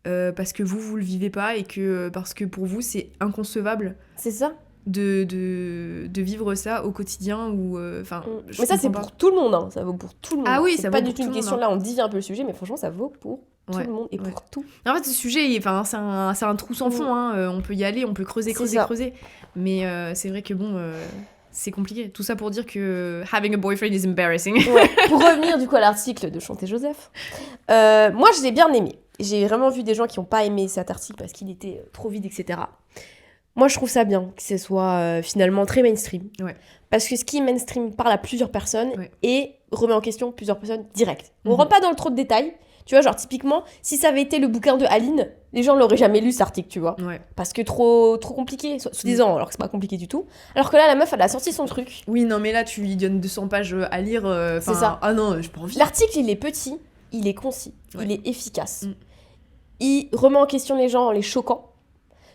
S2: Parce que vous le vivez pas et que parce que pour vous c'est inconcevable
S1: C'est ça.
S2: de vivre ça au quotidien ou enfin.
S1: Mais ça c'est pour tout le monde, hein. Ça vaut pour tout le monde.
S2: Ah oui,
S1: c'est
S2: ça
S1: pas
S2: vaut
S1: du
S2: pour
S1: tout une
S2: tout le
S1: question
S2: monde,
S1: là, on dévie un peu le sujet, mais franchement ça vaut pour tout
S2: Ouais,
S1: le monde et
S2: ouais.
S1: pour tout.
S2: En fait, ce sujet, enfin, c'est un trou sans fond. Hein. On peut y aller, on peut creuser. Mais c'est vrai que bon, c'est compliqué. Tout ça pour dire que having a boyfriend is embarrassing.
S1: Ouais. Pour revenir du coup à l'article de Chanté Joseph, moi je l'ai bien aimé. J'ai vraiment vu des gens qui n'ont pas aimé cet article parce qu'il était trop vide, etc. Moi je trouve ça bien que ce soit finalement très mainstream.
S2: Ouais.
S1: Parce que ce qui est mainstream parle à plusieurs personnes
S2: Ouais.
S1: et remet en question plusieurs personnes direct. On rentre pas dans le trop de détails. Tu vois, genre typiquement, si ça avait été le bouquin de Aline, les gens l'auraient jamais lu cet article, tu vois.
S2: Ouais.
S1: Parce que trop compliqué, soi-disant, alors que c'est pas compliqué du tout. Alors que là, la meuf, elle a sorti son truc.
S2: Oui, non, mais là, tu lui donnes 200 pages à lire.
S1: C'est ça.
S2: Ah non, j'ai pas envie.
S1: L'article, il est petit, il est concis,
S2: Ouais.
S1: il est efficace.
S2: Mm.
S1: Il remet en question les gens en les choquant.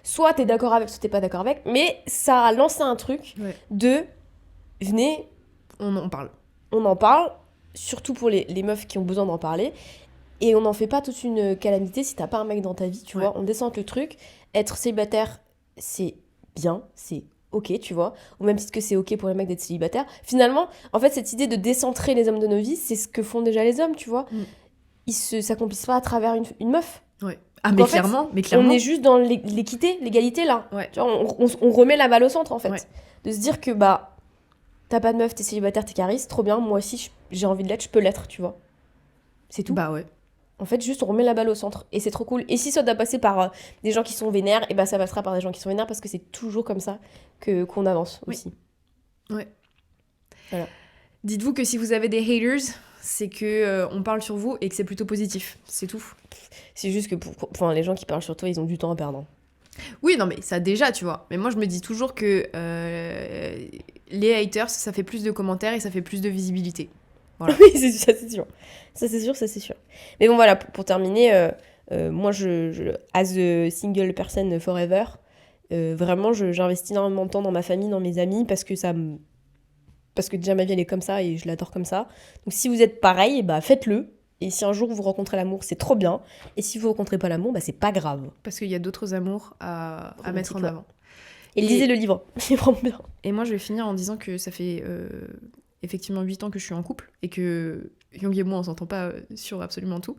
S1: Soit t'es d'accord avec, soit t'es pas d'accord avec. Mais ça a lancé un truc de... Venez,
S2: On en parle.
S1: on en parle, surtout pour les meufs qui ont besoin d'en parler. Et on n'en fait pas toute une calamité si t'as pas un mec dans ta vie, tu vois. On descend le truc. Être célibataire, c'est bien, c'est ok, tu vois. Au même titre que c'est ok pour les mecs d'être célibataires. Finalement, en fait, cette idée de décentrer les hommes de nos vies, c'est ce que font déjà les hommes, tu vois. Ils s'accomplissent pas à travers une meuf.
S2: Ouais. Ah,
S1: Donc,
S2: mais
S1: en fait,
S2: clairement.
S1: On est juste dans l'équité, l'égalité, là.
S2: Ouais.
S1: Tu vois, on remet la balle au centre, en fait.
S2: Ouais.
S1: De se dire que, t'as pas de meuf, t'es célibataire, t'es cariste, trop bien. Moi aussi, j'ai envie de l'être, je peux l'être, tu vois. C'est tout.
S2: Bah ouais.
S1: En fait, juste on remet la balle au centre et c'est trop cool. Et si ça doit passer par des gens qui sont vénères, et ça passera par des gens qui sont vénères parce que c'est toujours comme ça qu'on avance aussi.
S2: Ouais.
S1: Voilà.
S2: Dites-vous que si vous avez des haters, c'est que on parle sur vous et que c'est plutôt positif. C'est tout.
S1: C'est juste que pour les gens qui parlent sur toi, ils ont du temps à perdre.
S2: Oui, non, mais ça déjà, tu vois. Mais moi, je me dis toujours que les haters, ça fait plus de commentaires et ça fait plus de visibilité. Voilà.
S1: Oui, ça c'est sûr. Ça c'est sûr. Mais bon, voilà, pour terminer, moi, as a single person forever, vraiment, j'investis énormément de temps dans ma famille, dans mes amis, parce que déjà ma vie, elle est comme ça et je l'adore comme ça. Donc, si vous êtes pareil, faites-le. Et si un jour vous rencontrez l'amour, c'est trop bien. Et si vous rencontrez pas l'amour, c'est pas grave.
S2: Parce qu'il y a d'autres amours à mettre en avant.
S1: Et lisez le livre, c'est vraiment bien.
S2: Et moi, je vais finir en disant que ça fait effectivement 8 ans que je suis en couple et que Young et moi, on s'entend pas sur absolument tout.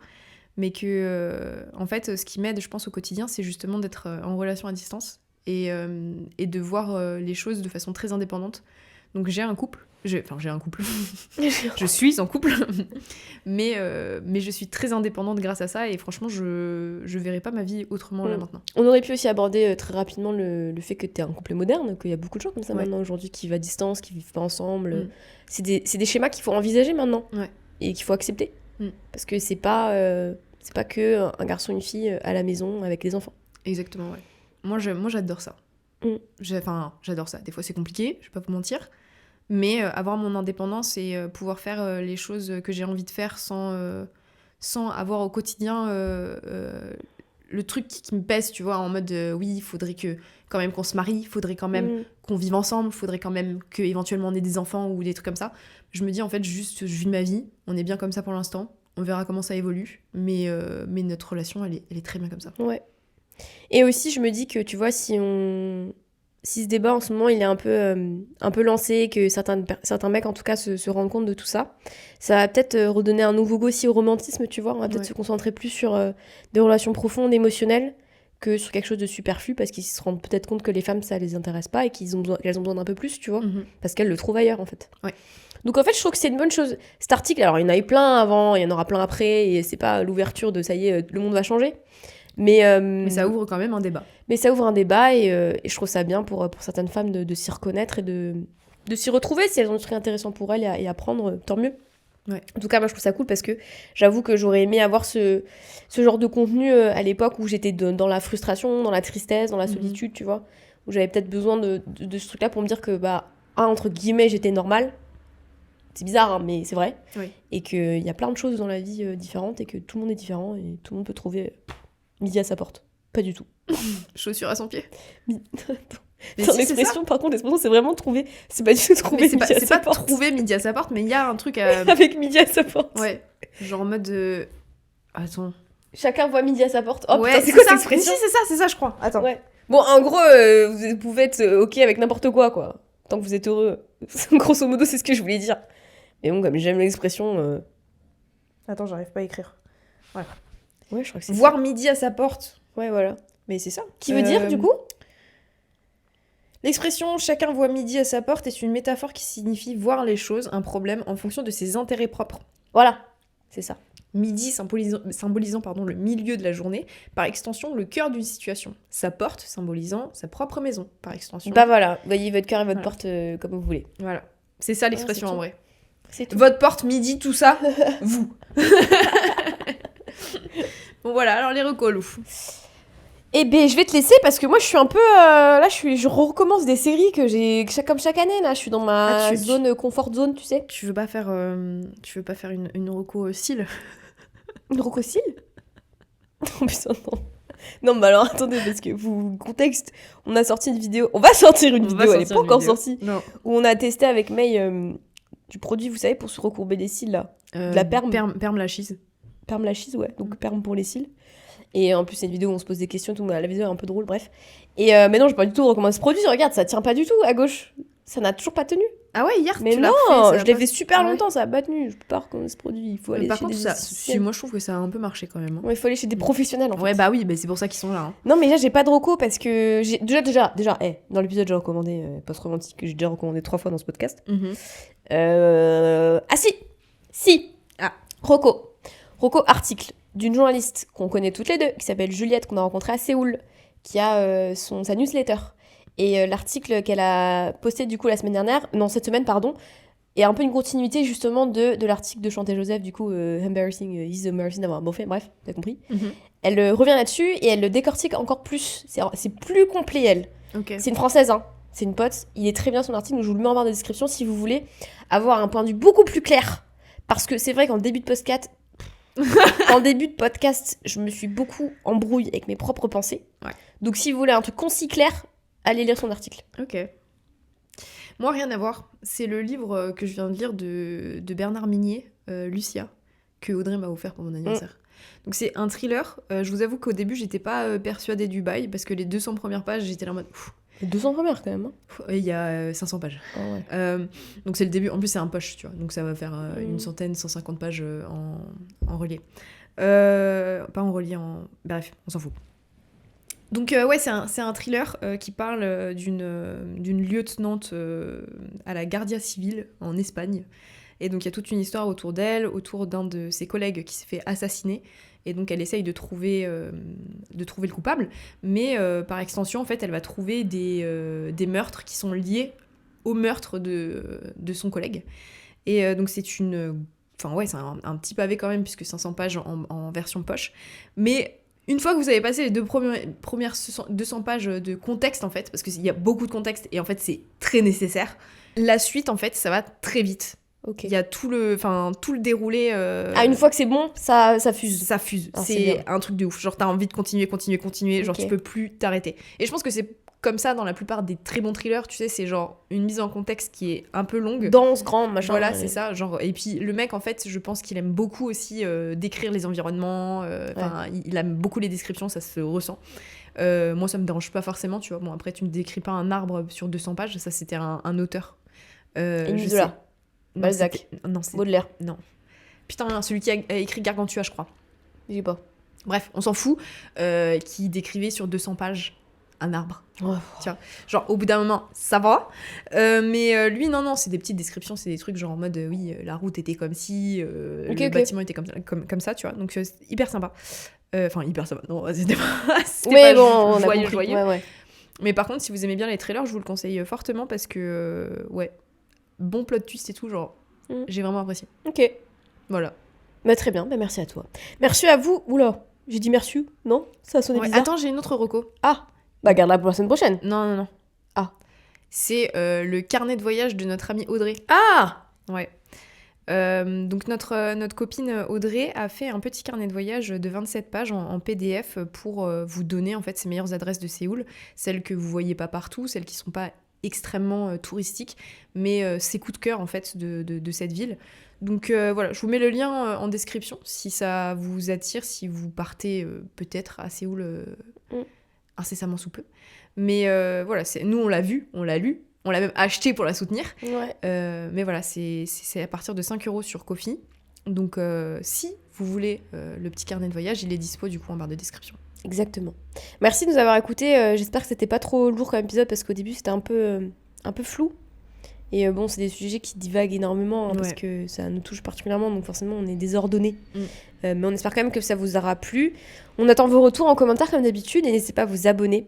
S2: Mais que, en fait, ce qui m'aide, je pense, au quotidien, c'est justement d'être en relation à distance et de voir les choses de façon très indépendante. Donc j'ai un couple. J'ai un couple. Je suis en couple. mais je suis très indépendante grâce à ça et franchement, je verrai pas ma vie autrement là maintenant.
S1: On aurait pu aussi aborder très rapidement le fait que t'es un couple moderne, qu'il y a beaucoup de gens comme ça maintenant aujourd'hui qui vivent à distance, qui vivent pas ensemble. C'est des schémas qu'il faut envisager maintenant et qu'il faut accepter. Parce que c'est pas que un garçon et une fille à la maison avec les enfants.
S2: Exactement, ouais. Moi j'adore ça. J'adore ça. Des fois c'est compliqué, je vais pas vous mentir. Mais avoir mon indépendance et pouvoir faire les choses que j'ai envie de faire sans avoir au quotidien le truc qui me pèse, tu vois, en mode oui, il faudrait quand même qu'on se marie, il faudrait quand même qu'on vive ensemble, il faudrait quand même qu'éventuellement on ait des enfants ou des trucs comme ça. Je me dis en fait juste, je vis ma vie, on est bien comme ça pour l'instant, on verra comment ça évolue, mais notre relation, elle est très bien comme ça.
S1: Ouais. Et aussi, je me dis que, tu vois, si ce débat en ce moment il est un peu lancé, que certains mecs en tout cas se rendent compte de tout ça, ça va peut-être redonner un nouveau goût aussi au romantisme, tu vois. On va peut-être se concentrer plus sur des relations profondes, émotionnelles, que sur quelque chose de superflu parce qu'ils se rendent peut-être compte que les femmes ça les intéresse pas et qu'elles ont besoin d'un peu plus, tu vois, parce qu'elles le trouvent ailleurs en fait.
S2: Ouais.
S1: Donc en fait je trouve que c'est une bonne chose. Cet article, alors il y en a eu plein avant, il y en aura plein après et c'est pas l'ouverture de ça y est le monde va changer. Mais
S2: ça ouvre quand même un débat.
S1: Mais ça ouvre un débat et je trouve ça bien pour certaines femmes de s'y reconnaître et de s'y retrouver si elles ont des trucs intéressants pour elles et apprendre, tant mieux.
S2: Ouais.
S1: En tout cas, moi je trouve ça cool parce que j'avoue que j'aurais aimé avoir ce genre de contenu à l'époque où j'étais dans la frustration, dans la tristesse, dans la solitude, tu vois, où j'avais peut-être besoin de ce truc-là pour me dire que, entre guillemets, j'étais normale. C'est bizarre, hein, mais c'est vrai.
S2: Oui.
S1: Et qu'il y a plein de choses dans la vie différentes et que tout le monde est différent et tout le monde peut trouver midi à sa porte. Pas du tout.
S2: Chaussure à son pied.
S1: Dans l'expression, par contre, l'expression, c'est vraiment trouver. C'est pas du tout trouver midi à sa porte.
S2: C'est pas trouver midi à sa porte, mais il y a un truc à...
S1: Avec midi à sa porte.
S2: Ouais. Genre en mode... Attends.
S1: Chacun voit midi à sa porte. Oh,
S2: ouais,
S1: putain, c'est quoi cette
S2: ça.
S1: expression ?
S2: Si, c'est ça, je crois. Attends.
S1: Ouais. Bon, en gros, vous pouvez être OK avec n'importe quoi. Tant que vous êtes heureux. Grosso modo, c'est ce que je voulais dire. Mais bon, comme j'aime l'expression...
S2: Attends, j'arrive pas à écrire. Voilà.
S1: Ouais, je crois que c'est
S2: voir
S1: ça.
S2: midi à sa porte.
S1: Ouais, voilà.
S2: Mais c'est ça.
S1: Qui veut dire, du coup ?
S2: L'expression « chacun voit midi à sa porte » est une métaphore qui signifie voir les choses, un problème, en fonction de ses intérêts propres.
S1: Voilà, c'est ça.
S2: Midi symbolisant le milieu de la journée, par extension le cœur d'une situation. Sa porte symbolisant sa propre maison, par extension.
S1: Voilà, voyez votre cœur et votre porte comme vous voulez.
S2: Voilà, c'est ça l'expression en vrai.
S1: C'est tout.
S2: Votre porte, midi, tout ça, vous. Bon voilà, alors les recos.
S1: Eh ben, je vais te laisser parce que moi je suis un peu là je recommence des séries que j'ai comme chaque année là, je suis dans ma zone comfort zone, tu sais.
S2: Tu veux pas faire une reco cils?
S1: Une reco cils? Oh putain non. Non mais alors attendez parce que contexte, on va sortir une vidéo, elle est pas encore sortie.
S2: Non.
S1: Où on a testé avec May du produit, vous savez, pour se recourber les cils là, de la perme.
S2: Perme lashes.
S1: Perme lashes, ouais, donc perme pour les cils. Et en plus, c'est une vidéo où on se pose des questions, tout. La vidéo est un peu drôle, bref. Et mais non, j'ai pas du tout recommandé ce produit. Regarde, ça tient pas du tout à gauche. Ça n'a toujours pas tenu.
S2: Ah ouais, hier,
S1: mais
S2: tu
S1: non,
S2: l'as fait,
S1: je l'ai fait super longtemps, ça a pas tenu. Je peux pas recommander ce produit. Il faut aller
S2: par
S1: chez
S2: contre,
S1: des
S2: moi je trouve que ça a un peu marché quand même. Hein.
S1: Ouais, il faut aller chez des professionnels en fait.
S2: Ouais, bah oui, c'est pour ça qu'ils sont là. Hein.
S1: Non, mais là, j'ai pas de reco parce que j'ai déjà, dans l'épisode, j'ai recommandé Post-Romantique que j'ai déjà recommandé 3 fois dans ce podcast. Ah si. Ah, reco article d'une journaliste qu'on connaît toutes les deux, qui s'appelle Juliette, qu'on a rencontrée à Séoul, qui a sa newsletter. Et l'article qu'elle a posté du coup cette semaine, est un peu une continuité justement de l'article de Chanté Joseph, du coup, Embarrassing is a Mercy d'avoir boffé, bref, t'as compris. Elle revient là-dessus et elle le décortique encore plus. C'est plus complet, elle.
S2: Okay.
S1: C'est une Française, hein. C'est une pote. Il est très bien son article, donc je vous le mets en barre de description si vous voulez avoir un point de vue beaucoup plus clair. Parce que c'est vrai qu'en début de podcast, je me suis beaucoup embrouillée avec mes propres pensées.
S2: Ouais.
S1: Donc si vous voulez un truc concis, clair, allez lire son article.
S2: Ok. Moi, rien à voir. C'est le livre que je viens de lire de Bernard Minier, Lucia, que Audrey m'a offert pour mon anniversaire. Donc c'est un thriller. Je vous avoue qu'au début, j'étais pas persuadée du bail, parce que les 200 premières pages, j'étais là en mode...
S1: 200 premières quand même. Hein.
S2: Il y a 500 pages.
S1: Oh ouais.
S2: Donc c'est le début. En plus, c'est un poche, tu vois. Donc ça va faire une centaine, 150 pages en relié. Pas en relié, bref, on s'en fout. Donc ouais, c'est un thriller qui parle d'une lieutenante à la Guardia Civile en Espagne. Et donc il y a toute une histoire autour d'elle, autour d'un de ses collègues qui s'est fait assassiner. Et donc elle essaye de trouver le coupable. Mais par extension, en fait, elle va trouver des meurtres qui sont liés au meurtre de son collègue. Et donc c'est une... Enfin ouais, c'est un petit pavé quand même, puisque 500 pages en version poche. Mais... Une fois que vous avez passé les premières 200 pages de contexte, en fait, parce qu'il y a beaucoup de contexte, et en fait, c'est très nécessaire, la suite, en fait, ça va très vite.
S1: Okay.
S2: Il y a tout le déroulé...
S1: une fois que c'est bon, ça fuse.
S2: Ça fuse.
S1: Ah,
S2: c'est un truc de ouf. Genre, t'as envie de continuer. Genre,
S1: okay.
S2: Tu peux plus t'arrêter. Et je pense que c'est comme ça dans la plupart des très bons thrillers, tu sais, c'est genre une mise en contexte qui est un peu longue.
S1: Dense, grande, machin.
S2: Voilà, c'est ça. Genre, et puis le mec, en fait, je pense qu'il aime beaucoup aussi décrire les environnements. Il aime beaucoup les descriptions, ça se ressent. Moi, ça me dérange pas forcément, tu vois. Bon, après, tu me décris pas un arbre sur 200 pages, ça, c'était un auteur.
S1: je sais. Balzac.
S2: Non, c'est...
S1: Baudelaire.
S2: Non. Putain, celui qui a écrit Gargantua, je crois.
S1: J'ai pas.
S2: Bref, on s'en fout, qui décrivait sur 200 pages un arbre.
S1: Oh.
S2: Tu vois, genre au bout d'un moment, ça va. Mais lui, non, c'est des petites descriptions, c'est des trucs genre en mode, oui, la route était comme ci, le bâtiment était comme ça, tu vois. Donc c'est hyper sympa. Enfin, hyper sympa. Non, c'était pas
S1: bon,
S2: joyeux.
S1: Ouais.
S2: Mais par contre, si vous aimez bien les trailers, je vous le conseille fortement parce que, ouais, bon plot twist et tout, genre, j'ai vraiment apprécié.
S1: Ok.
S2: Voilà.
S1: Bah, très bien, bah, merci à toi. Merci à vous. Oula, j'ai dit merci, non? Ça a sonné bizarre.
S2: Attends, j'ai une autre reco.
S1: Ah, bah garde-la pour la semaine prochaine.
S2: Non.
S1: Ah.
S2: C'est le carnet de voyage de notre amie Audrey.
S1: Ah.
S2: Ouais. Donc notre copine Audrey a fait un petit carnet de voyage de 27 pages en PDF pour vous donner en fait ses meilleures adresses de Séoul, celles que vous voyez pas partout, celles qui sont pas extrêmement touristiques, mais ses coups de cœur en fait de cette ville. Donc voilà, je vous mets le lien en description si ça vous attire, si vous partez peut-être à Séoul incessamment sous peu. Mais voilà, nous on l'a vu, on l'a lu. On l'a même acheté pour la soutenir.
S1: Ouais.
S2: Mais voilà, c'est à partir de 5 € sur Ko-fi. Donc si vous voulez le petit carnet de voyage, il est dispo du coup en barre de description.
S1: Exactement. Merci de nous avoir écoutés. J'espère que c'était pas trop lourd comme épisode parce qu'au début c'était un peu flou. Et bon, c'est des sujets qui divaguent énormément parce que ça nous touche particulièrement, donc forcément on est désordonnés. Mais on espère quand même que ça vous aura plu. On attend vos retours en commentaire comme d'habitude et n'hésitez pas à vous abonner.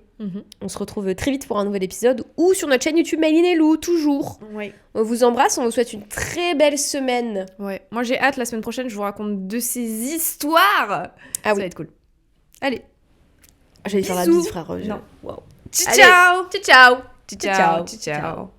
S1: On se retrouve très vite pour un nouvel épisode ou sur notre chaîne YouTube Maïline et Lou, toujours.
S2: Ouais.
S1: On vous embrasse, on vous souhaite une très belle semaine.
S2: Ouais. Moi j'ai hâte, la semaine prochaine je vous raconte de ces histoires. Ça va être cool. Allez.
S1: J'allais faire la bise, frère.
S2: Non.
S1: Wow.
S2: Ciao.
S1: Ciao.
S2: Ciao.